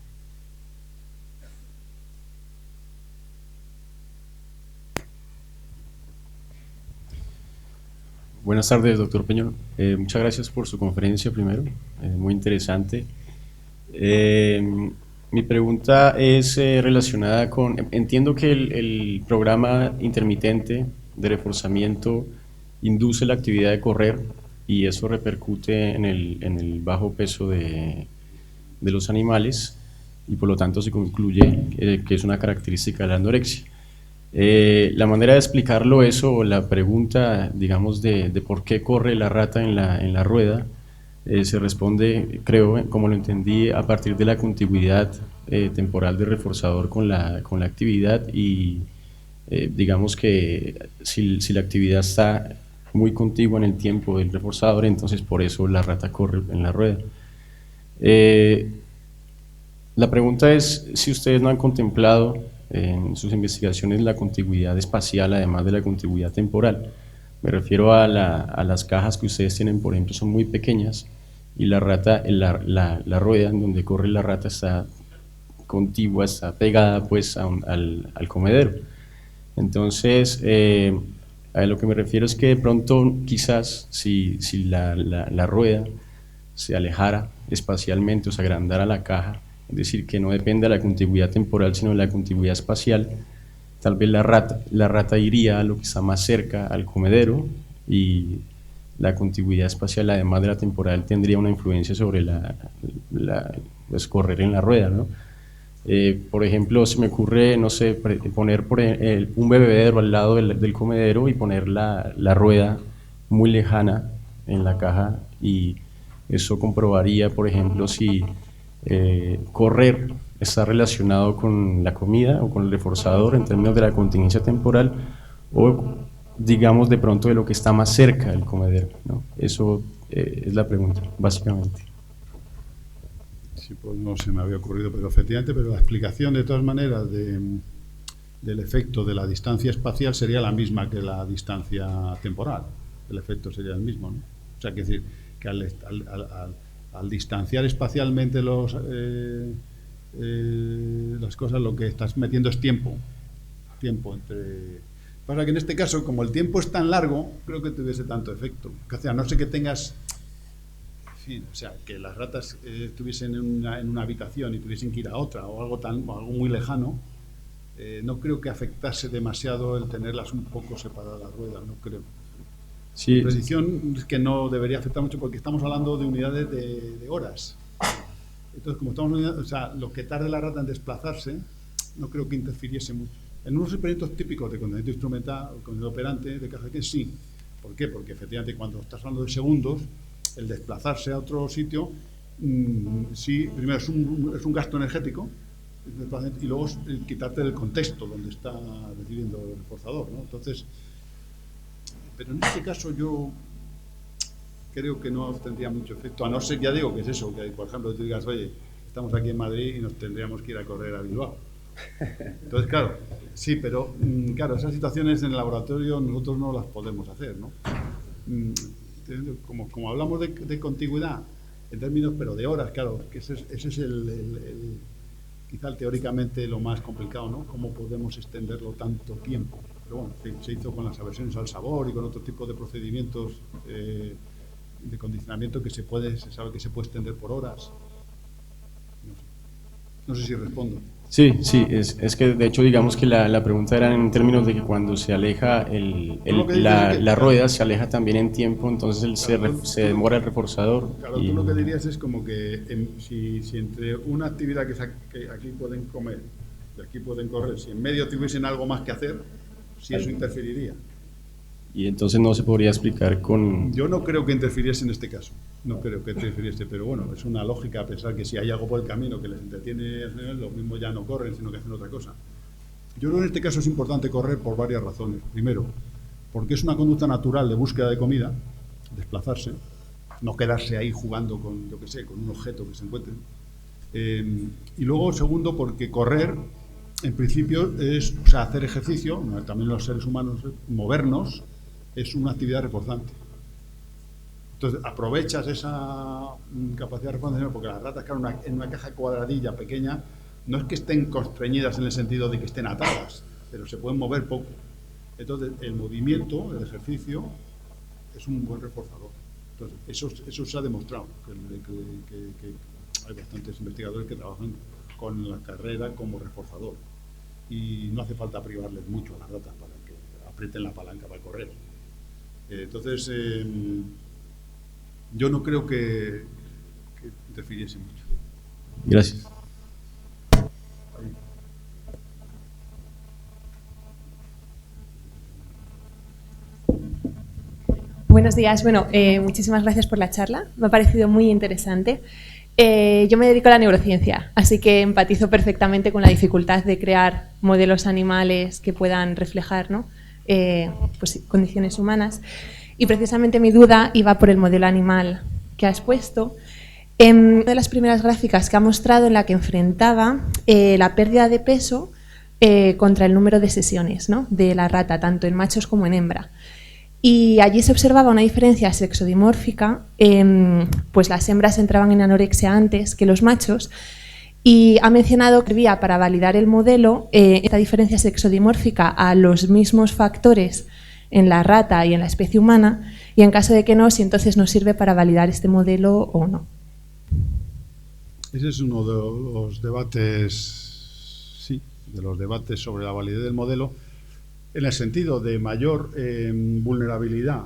Buenas tardes, doctor Peñón. Muchas gracias por su conferencia primero, muy interesante. Mi pregunta es relacionada con, entiendo que el programa intermitente de reforzamiento induce la actividad de correr y eso repercute en el bajo peso de los animales y por lo tanto se concluye que es una característica de la anorexia. La manera de explicarlo eso, o la pregunta, digamos, de por qué corre la rata en la rueda, se responde, creo, como lo entendí, a partir de la contigüidad temporal del reforzador con la actividad y digamos que si la actividad está muy contigua en el tiempo del reforzador, entonces por eso la rata corre en la rueda. La pregunta es si ustedes no han contemplado en sus investigaciones la contigüidad espacial, además de la contigüidad temporal. Me refiero a las cajas que ustedes tienen, por ejemplo, son muy pequeñas y la rueda en donde corre la rata está contigua, está pegada pues al comedero. Entonces, a lo que me refiero es que de pronto quizás si la rueda se alejara espacialmente o se agrandara la caja, es decir, que no dependa de la contigüidad temporal, sino de la contigüidad espacial, tal vez la rata iría a lo que está más cerca al comedero y la contigüidad espacial, además de la temporal, tendría una influencia sobre pues correr en la rueda, ¿no? Por ejemplo, se me ocurre, no sé, poner un bebedero al lado del comedero y poner la rueda muy lejana en la caja y eso comprobaría, por ejemplo, si correr está relacionado con la comida o con el reforzador en términos de la contingencia temporal o digamos de pronto de lo que está más cerca del comedero, ¿no? Eso es la pregunta, básicamente. Sí, pues no se me había ocurrido, pero efectivamente, pero la explicación de todas maneras del efecto de la distancia espacial sería la misma que la distancia temporal. El efecto sería el mismo, ¿no? O sea, que decir que al distanciar espacialmente las cosas, lo que estás metiendo es tiempo entre... Pasa que en este caso, como el tiempo es tan largo, creo que tuviese tanto efecto. O sea, no sé que tengas... En fin, o sea, que las ratas estuviesen en una habitación y tuviesen que ir a otra o algo muy lejano, no creo que afectase demasiado el tenerlas un poco separadas las ruedas, no creo. Sí. Precisión es que no debería afectar mucho porque estamos hablando de unidades de horas. Entonces, como estamos o sea, lo que tarde la rata en desplazarse, no creo que interfiriese mucho. En unos experimentos típicos de condicionamiento instrumental, con el operante de caja que sí. ¿Por qué? Porque efectivamente cuando estás hablando de segundos, el desplazarse a otro sitio, sí, primero es un gasto energético, y luego es el quitarte del contexto donde está recibiendo el reforzador, ¿no? Entonces, pero en este caso yo creo que no tendría mucho efecto, a no ser, ya digo, que es eso, que por ejemplo tú digas, oye, estamos aquí en Madrid y nos tendríamos que ir a correr a Bilbao. Entonces, claro, sí, pero claro, esas situaciones en el laboratorio nosotros no las podemos hacer, ¿no? Como hablamos de contigüidad, en términos, pero de horas, claro, que ese es quizá teóricamente lo más complicado, ¿no? ¿Cómo podemos extenderlo tanto tiempo? Pero bueno, se hizo con las aversiones al sabor y con otro tipo de procedimientos de condicionamiento que se sabe que se puede extender por horas. No sé si respondo. Sí, es que de hecho digamos que la pregunta era en términos de que cuando se aleja la rueda, se aleja también en tiempo, entonces se demora el reforzador. Claro, tú lo que dirías es como que si entre una actividad que aquí pueden comer y aquí pueden correr, si en medio tuviesen algo más que hacer, si eso interferiría. Y entonces no se podría explicar con... Yo no creo que interfiriese en este caso, no creo que interfiriese, pero bueno, es una lógica pensar que si hay algo por el camino que les entretiene, los mismos ya no corren, sino que hacen otra cosa. Yo creo que en este caso es importante correr por varias razones. Primero, porque es una conducta natural de búsqueda de comida, desplazarse, no quedarse ahí jugando con, yo qué sé, con un objeto que se encuentre. Y luego, segundo, porque correr, en principio, es, o sea, hacer ejercicio, también los seres humanos, movernos, es una actividad reforzante. Entonces, aprovechas esa capacidad de reforzante porque las ratas, claro, en una caja cuadradilla pequeña, no es que estén constreñidas en el sentido de que estén atadas, pero se pueden mover poco. Entonces, el movimiento, el ejercicio, es un buen reforzador. Entonces, eso se ha demostrado, que hay bastantes investigadores que trabajan con la carrera como reforzador. Y no hace falta privarles mucho a las ratas para que aprieten la palanca para correr. Entonces, yo no creo que interfiriese mucho. Gracias. Buenos días. Bueno, muchísimas gracias por la charla. Me ha parecido muy interesante. Yo me dedico a la neurociencia, así que empatizo perfectamente con la dificultad de crear modelos animales que puedan reflejar, ¿no? Pues, condiciones humanas. Y precisamente mi duda iba por el modelo animal que has puesto. En una de las primeras gráficas que ha mostrado, en la que enfrentaba la pérdida de peso contra el número de sesiones, ¿no? De la rata, tanto en machos como en hembra. Y allí se observaba una diferencia sexodimórfica, pues las hembras entraban en anorexia antes que los machos, y ha mencionado que servía para validar el modelo esta diferencia sexodimórfica a los mismos factores en la rata y en la especie humana, y en caso de que no, si entonces nos sirve para validar este modelo o no. Ese es uno de los debates, sí, de los debates sobre la validez del modelo, en el sentido de mayor vulnerabilidad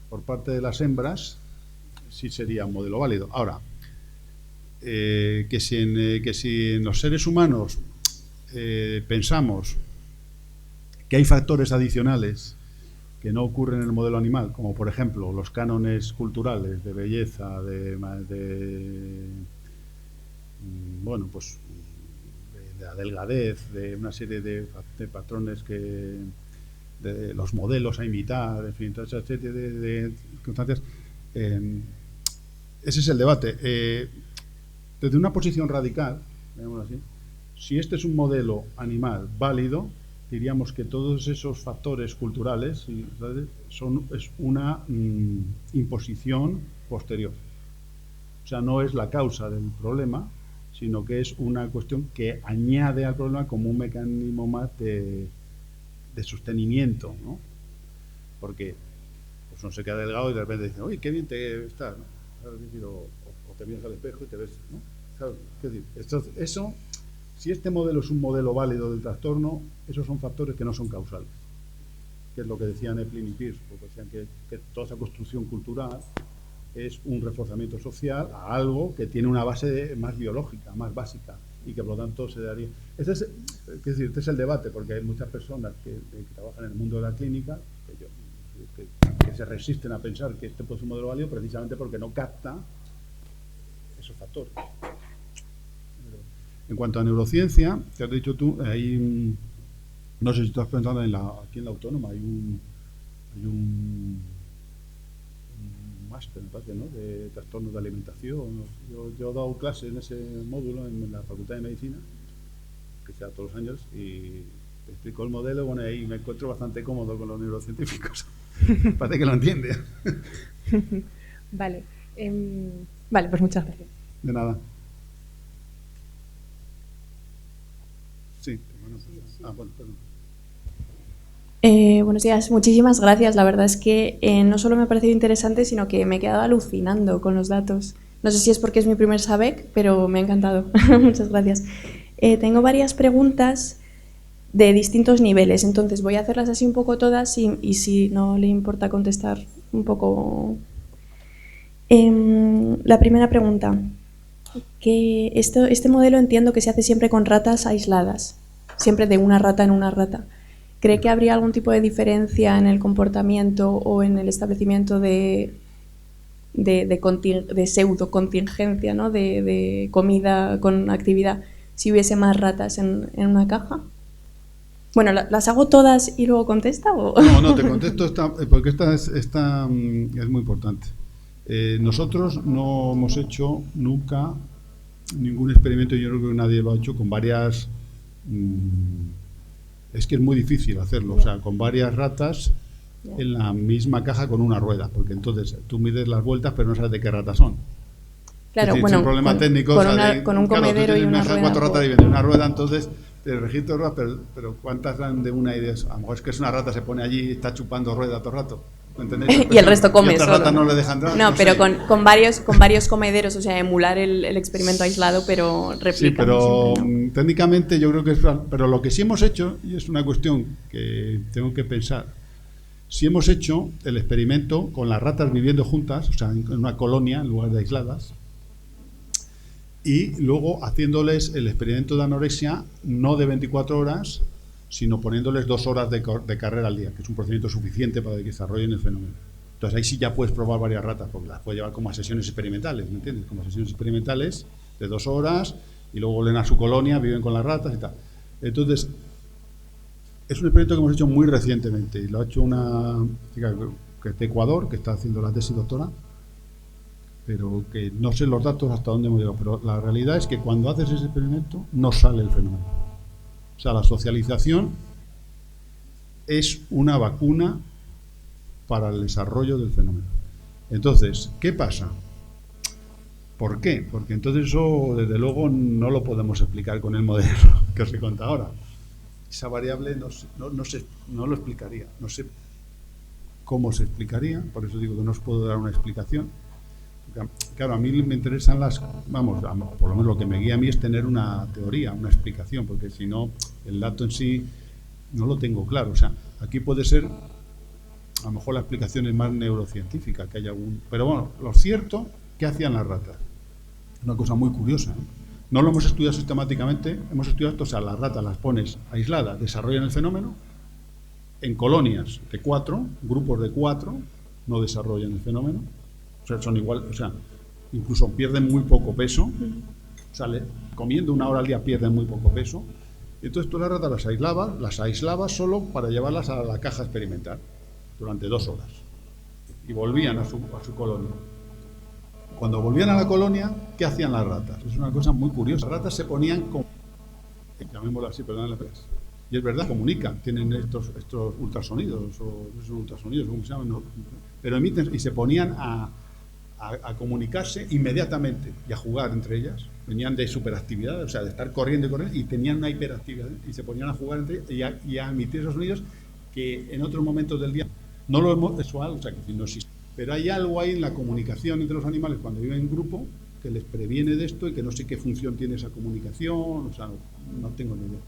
por parte de las hembras, sí sería un modelo válido. Ahora, que si en los seres humanos pensamos que hay factores adicionales que no ocurren en el modelo animal, como por ejemplo los cánones culturales de belleza, bueno, pues de la delgadez, de una serie de patrones de los modelos a imitar, en fin, toda esa serie de circunstancias. Ese es el debate. Desde una posición radical, digamos así, si este es un modelo animal válido, diríamos que todos esos factores culturales es una imposición posterior. O sea, no es la causa del problema, sino que es una cuestión que añade al problema como un mecanismo más de sostenimiento, ¿no? Porque pues uno se queda delgado y de repente dice, oye, qué bien te estás, ¿no? O te miras al espejo y te ves, ¿no? ¿Sabes? Es decir, eso Si este modelo es un modelo válido del trastorno, esos son factores que no son causales, que es lo que decían Eplin y Peirce, porque decían que toda esa construcción cultural es un reforzamiento social a algo que tiene una base más biológica, más básica, y que por lo tanto se daría... Este es el debate, porque hay muchas personas que trabajan en el mundo de la clínica que se resisten a pensar que este puede ser un modelo válido precisamente porque no capta esos factores. En cuanto a neurociencia, que has dicho tú, hay, no sé si estás pensando aquí en la Autónoma, hay un máster, me parece, ¿no?, de trastornos de alimentación. Yo he dado clases en ese módulo en la Facultad de Medicina, que se da todos los años, y te explico el modelo. Bueno, ahí me encuentro bastante cómodo con los neurocientíficos. Parece que lo entiende. Vale. Vale, pues muchas gracias. De nada. Sí. Bueno, perdón. Buenos días, muchísimas gracias. La verdad es que no solo me ha parecido interesante, sino que me he quedado alucinando con los datos. No sé si es porque es mi primer SABEC, pero me ha encantado. Muchas gracias. Tengo varias preguntas de distintos niveles, entonces voy a hacerlas así un poco todas y si no le importa contestar un poco. La primera pregunta, que este modelo entiendo que se hace siempre con ratas aisladas, siempre de una rata en una rata. ¿Cree que habría algún tipo de diferencia en el comportamiento o en el establecimiento de pseudo-contingencia, ¿no?, de comida con actividad, si hubiese más ratas en una caja? Bueno, ¿las hago todas y luego contesta? ¿O? No, te contesto porque esta es muy importante. Nosotros no hemos hecho nunca ningún experimento, yo no creo que nadie lo ha hecho, con varias... es que es muy difícil hacerlo, o sea, con varias ratas en la misma caja con una rueda, porque entonces tú mides las vueltas pero no sabes de qué ratas son. Claro, es decir, bueno, es un problema técnico. Con un comedero y una rueda. 4 ratas viven en una rueda, entonces te registro ruedas, pero ¿cuántas dan de una idea? A lo mejor es que es una rata, se pone allí y está chupando rueda todo el rato. Y el resto come solo. ratas no le dejan entrar. No, pero sé. con varios comederos, o sea, emular el experimento aislado, pero replica. Sí, pero técnicamente yo creo que es... Pero lo que sí hemos hecho, y es una cuestión que tengo que pensar, sí hemos hecho el experimento con las ratas viviendo juntas, o sea, en una colonia en lugar de aisladas, y luego haciéndoles el experimento de anorexia no de 24 horas, sino poniéndoles 2 horas de carrera al día, que es un procedimiento suficiente para que desarrollen el fenómeno. Entonces ahí sí ya puedes probar varias ratas, porque las puedes llevar como a sesiones experimentales, ¿me entiendes? Como a sesiones experimentales de 2 horas, y luego vuelven a su colonia, viven con las ratas y tal. Entonces, es un experimento que hemos hecho muy recientemente, y lo ha hecho una chica que es de Ecuador, que está haciendo la tesis doctora, pero que no sé los datos hasta dónde hemos llegado, pero la realidad es que cuando haces ese experimento no sale el fenómeno. O sea, la socialización es una vacuna para el desarrollo del fenómeno. Entonces, ¿qué pasa? ¿Por qué? Porque entonces eso, desde luego, no lo podemos explicar con el modelo que os he contado ahora. Esa variable no lo explicaría. No sé cómo se explicaría, por eso digo que no os puedo dar una explicación. Claro, a mí me interesan por lo menos lo que me guía a mí es tener una teoría, una explicación, porque si no, el dato en sí no lo tengo claro. O sea, aquí puede ser, a lo mejor la explicación es más neurocientífica, que haya algún... Pero bueno, lo cierto, ¿qué hacían las ratas? Una cosa muy curiosa, ¿eh? No lo hemos estudiado sistemáticamente, hemos estudiado esto, o sea, las ratas las pones aisladas, desarrollan el fenómeno, en colonias de 4, grupos de 4, no desarrollan el fenómeno. O sea, son igual, o sea, incluso pierden muy poco peso. O sea, comiendo 1 hora al día pierden muy poco peso. Entonces tú las ratas las aislabas solo para llevarlas a la caja experimental durante 2 horas. Y volvían a su colonia. Cuando volvían a la colonia, ¿qué hacían las ratas? Es una cosa muy curiosa. Las ratas se ponían como... llamémoslo así, perdón la frase. Y es verdad, comunican, tienen estos ultrasonidos, o no son ultrasonidos, ¿cómo se llaman? No, pero emiten y se ponían a comunicarse inmediatamente y a jugar entre ellas. Venían de superactividad, o sea, de estar corriendo y corriendo, y tenían una hiperactividad, y se ponían a jugar entre ellas y a emitir esos sonidos que en otros momentos del día no lo hemos visual, o sea, que no existe. Pero hay algo ahí en la comunicación entre los animales cuando viven en grupo que les previene de esto y que no sé qué función tiene esa comunicación, o sea, no tengo ni idea.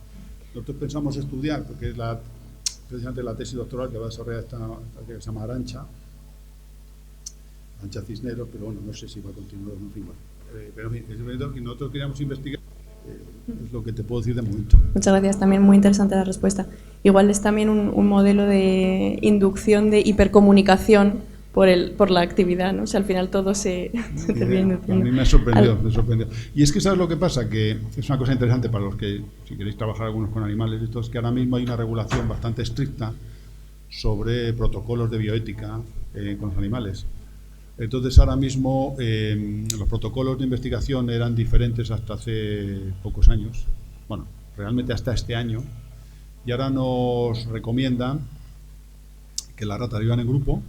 Nosotros pensamos estudiar, porque es precisamente la tesis doctoral que va a desarrollar esta que se llama Arantxa Cisneros, pero bueno, no sé si va a continuar, en fin, pero en fin, y nosotros queríamos investigar, es lo que te puedo decir de momento. Muchas gracias, también muy interesante la respuesta. Igual es también un modelo de inducción de hipercomunicación por la actividad, ¿no? O sea, al final todo se termina induciendo. A mí me sorprendió. Y es que, ¿sabes lo que pasa? Que es una cosa interesante para los que, si queréis trabajar algunos con animales, esto es que ahora mismo hay una regulación bastante estricta sobre protocolos de bioética con los animales. Entonces, ahora mismo los protocolos de investigación eran diferentes hasta hace pocos años, bueno, realmente hasta este año, y ahora nos recomiendan que las ratas vivan en grupo,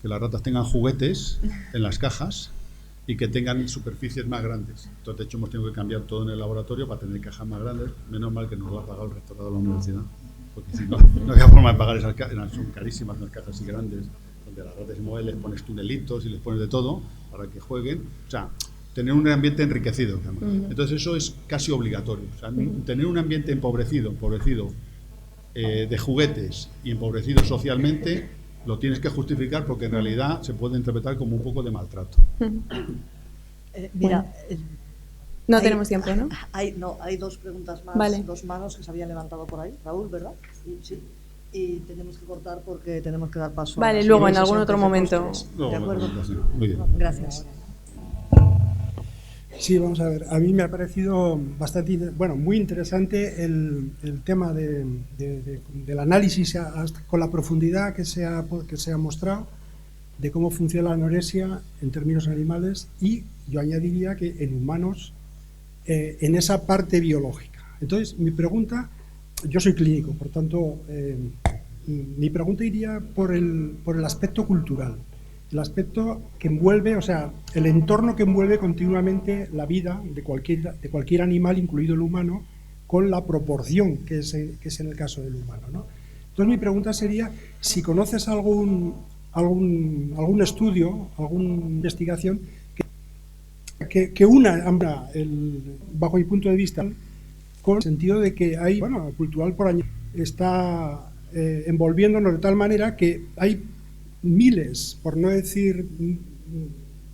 que las ratas tengan juguetes en las cajas y que tengan superficies más grandes. Entonces, de hecho, hemos tenido que cambiar todo en el laboratorio para tener cajas más grandes. Menos mal que nos lo ha pagado el rectorado de la universidad, porque si no, no había forma de pagar esas cajas. Son carísimas las cajas así grandes, donde las ratas se mueven, les pones tunelitos y les pones de todo para que jueguen. O sea, tener un ambiente enriquecido. Entonces, eso es casi obligatorio. O sea, tener un ambiente empobrecido de juguetes y empobrecido socialmente, lo tienes que justificar porque en realidad se puede interpretar como un poco de maltrato. Mira, no tenemos tiempo, ¿no? Hay dos preguntas más, vale. Dos manos que se habían levantado por ahí. Raúl, ¿verdad? Sí. Y tenemos que cortar porque tenemos que dar paso. Vale, luego en algún otro momento. ¿De acuerdo? Muy bien. Gracias. Sí, vamos a ver. A mí me ha parecido muy interesante el tema del análisis con la profundidad que se ha mostrado de cómo funciona la anorexia en términos animales y yo añadiría que en humanos en esa parte biológica. Entonces, mi pregunta, yo soy clínico, por tanto, mi pregunta iría por el aspecto cultural. El aspecto que envuelve, o sea, el entorno que envuelve continuamente la vida de cualquier animal, incluido el humano, con la proporción que es en el caso del humano, ¿no? Entonces mi pregunta sería si conoces algún estudio, alguna investigación que una bajo mi punto de vista con el sentido de que hay, cultural por año está envolviéndonos de tal manera que hay miles, por no decir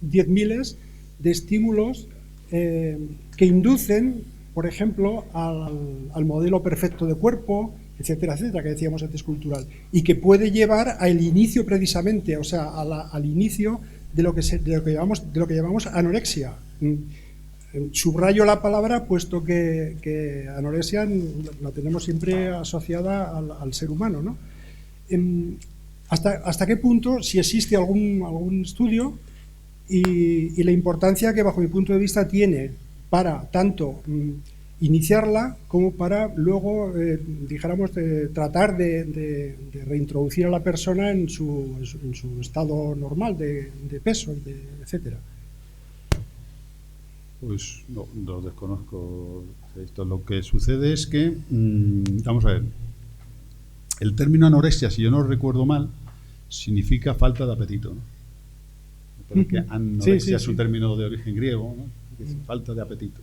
10 miles, de estímulos que inducen, por ejemplo, al modelo perfecto de cuerpo, etcétera, etcétera, que decíamos antes cultural, y que puede llevar al inicio precisamente, o sea, al inicio de lo que llamamos anorexia. Subrayo la palabra puesto que anorexia la tenemos siempre asociada al ser humano, ¿no? ¿Hasta qué punto, si existe algún estudio y la importancia que bajo mi punto de vista tiene para tanto iniciarla como para luego, dijéramos, tratar de reintroducir a la persona en su estado normal de peso, etcétera? Pues no, lo desconozco. Esto, lo que sucede es que, vamos a ver, el término anorexia, si yo no recuerdo mal, significa falta de apetito, ¿no? Porque anorexia es un término de origen griego, ¿no? Es falta de apetito.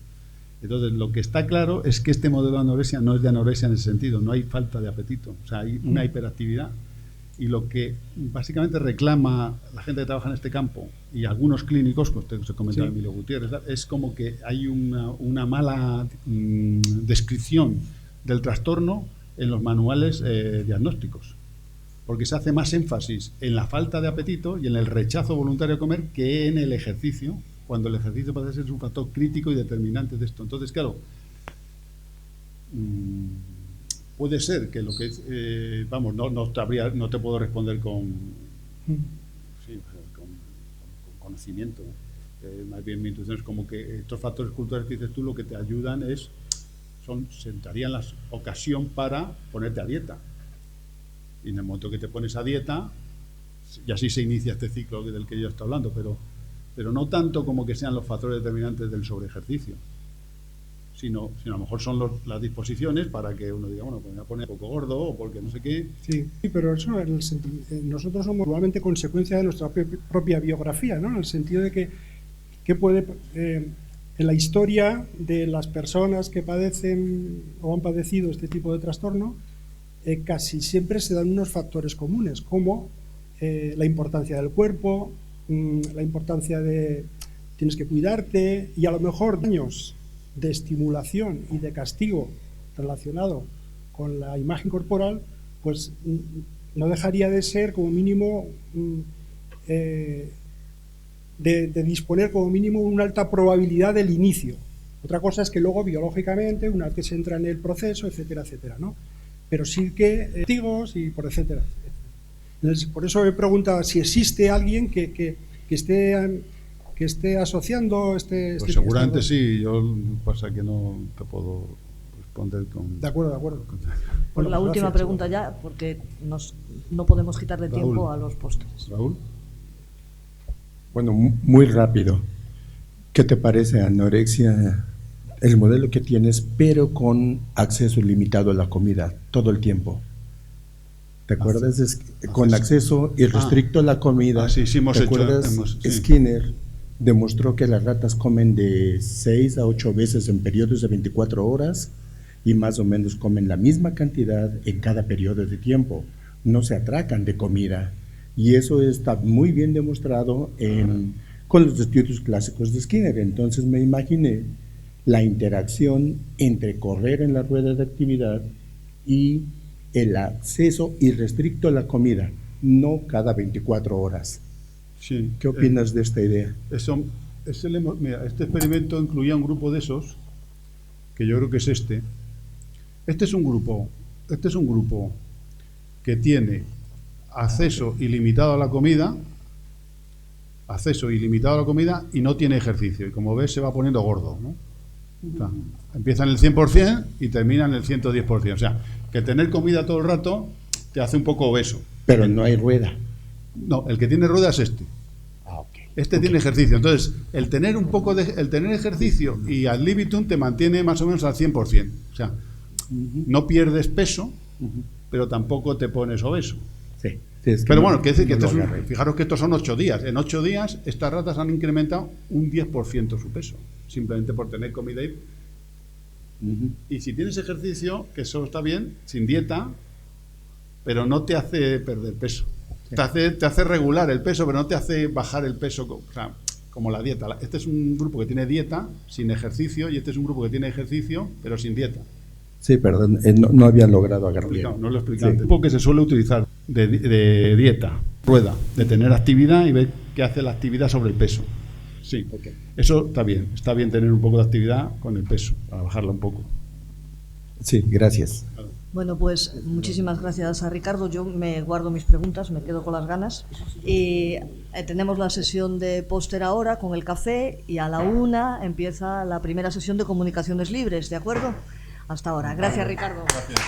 Entonces, lo que está claro es que este modelo de anorexia no es de anorexia en ese sentido, no hay falta de apetito, o sea, hay una hiperactividad. Y lo que básicamente reclama la gente que trabaja en este campo y algunos clínicos, pues se comentaba Emilio Gutiérrez, es como que hay una mala descripción del trastorno en los manuales diagnósticos, porque se hace más énfasis en la falta de apetito y en el rechazo voluntario a comer que en el ejercicio, cuando el ejercicio parece ser un factor crítico y determinante de esto. Entonces, claro, puede ser que lo que no te puedo responder con conocimiento. Más bien mi intuición es como que estos factores culturales que dices tú lo que te ayudan sentarían la ocasión para ponerte a dieta. Y en el momento que te pones a dieta, y así se inicia este ciclo del que yo estoy hablando, pero no tanto como que sean los factores determinantes del sobreejercicio, sino a lo mejor son las disposiciones para que uno diga, bueno, pues me voy a poner un poco gordo o porque no sé qué. Sí, pero eso nosotros somos probablemente consecuencia de nuestra propia biografía, ¿no? En el sentido de que ¿qué puede, en la historia de las personas que padecen o han padecido este tipo de trastorno, casi siempre se dan unos factores comunes, como la importancia del cuerpo, la importancia de tienes que cuidarte, y a lo mejor años de estimulación y de castigo relacionado con la imagen corporal, pues no dejaría de ser como mínimo de disponer como mínimo una alta probabilidad del inicio. Otra cosa es que luego biológicamente, una vez que se entra en el proceso, etcétera, etcétera, ¿no? Pero sí que testigos y por etcétera. Entonces, por eso me preguntaba si existe alguien que esté asociando pues seguramente sí, yo pasa que no te puedo responder con... De acuerdo, de acuerdo. Por la última pregunta ya, porque no podemos quitarle Raúl. tiempo a los postres. Raúl. Bueno, muy rápido. ¿Qué te parece, anorexia? El modelo que tienes, pero con acceso ilimitado a la comida todo el tiempo. ¿Te acuerdas? Con acceso irrestricto a la comida. Sí, sí, hemos ¿te hecho. acuerdas? Sí. Skinner demostró que las ratas comen de 6 a 8 veces en periodos de 24 horas y más o menos comen la misma cantidad en cada periodo de tiempo. No se atracan de comida. Y eso está muy bien demostrado con los estudios clásicos de Skinner. Entonces me imaginé la interacción entre correr en la rueda de actividad y el acceso irrestricto a la comida, no cada 24 horas. Sí. ¿Qué opinas de esta idea? Mira, este experimento incluía un grupo de esos, que yo creo que es este. Este es un grupo que tiene acceso ilimitado a la comida, y no tiene ejercicio. Y como ves, se va poniendo gordo, ¿no? O sea, empieza en el 100% y termina en el 110%. O sea, que tener comida todo el rato te hace un poco obeso. Pero no hay rueda. No, el que tiene rueda es este. Este tiene ejercicio. Entonces, el tener ejercicio y ad libitum te mantiene más o menos al 100%. O sea, no pierdes peso, pero tampoco te pones obeso. Sí. Es que pero no, bueno, quiere decir que fijaros que estos son 8 días. En 8 días estas ratas han incrementado un 10% su peso, simplemente por tener comida y... Y si tienes ejercicio, que eso está bien, sin dieta, pero no te hace perder peso. Sí. Te hace regular el peso, pero no te hace bajar el peso, o sea, como la dieta. Este es un grupo que tiene dieta sin ejercicio, y este es un grupo que tiene ejercicio, pero sin dieta. Sí, perdón, no había logrado agarrar bien. No lo he explicado. Sí. Un grupo que se suele utilizar de dieta, rueda, de tener actividad y ver qué hace la actividad sobre el peso. Sí, eso está bien tener un poco de actividad con el peso, para bajarla un poco. Sí, gracias. Bueno, pues muchísimas gracias a Ricardo. Yo me guardo mis preguntas, me quedo con las ganas. Y tenemos la sesión de póster ahora con el café, y a la 1 empieza la primera sesión de comunicaciones libres, ¿de acuerdo? Hasta ahora. Gracias, Ricardo. Gracias.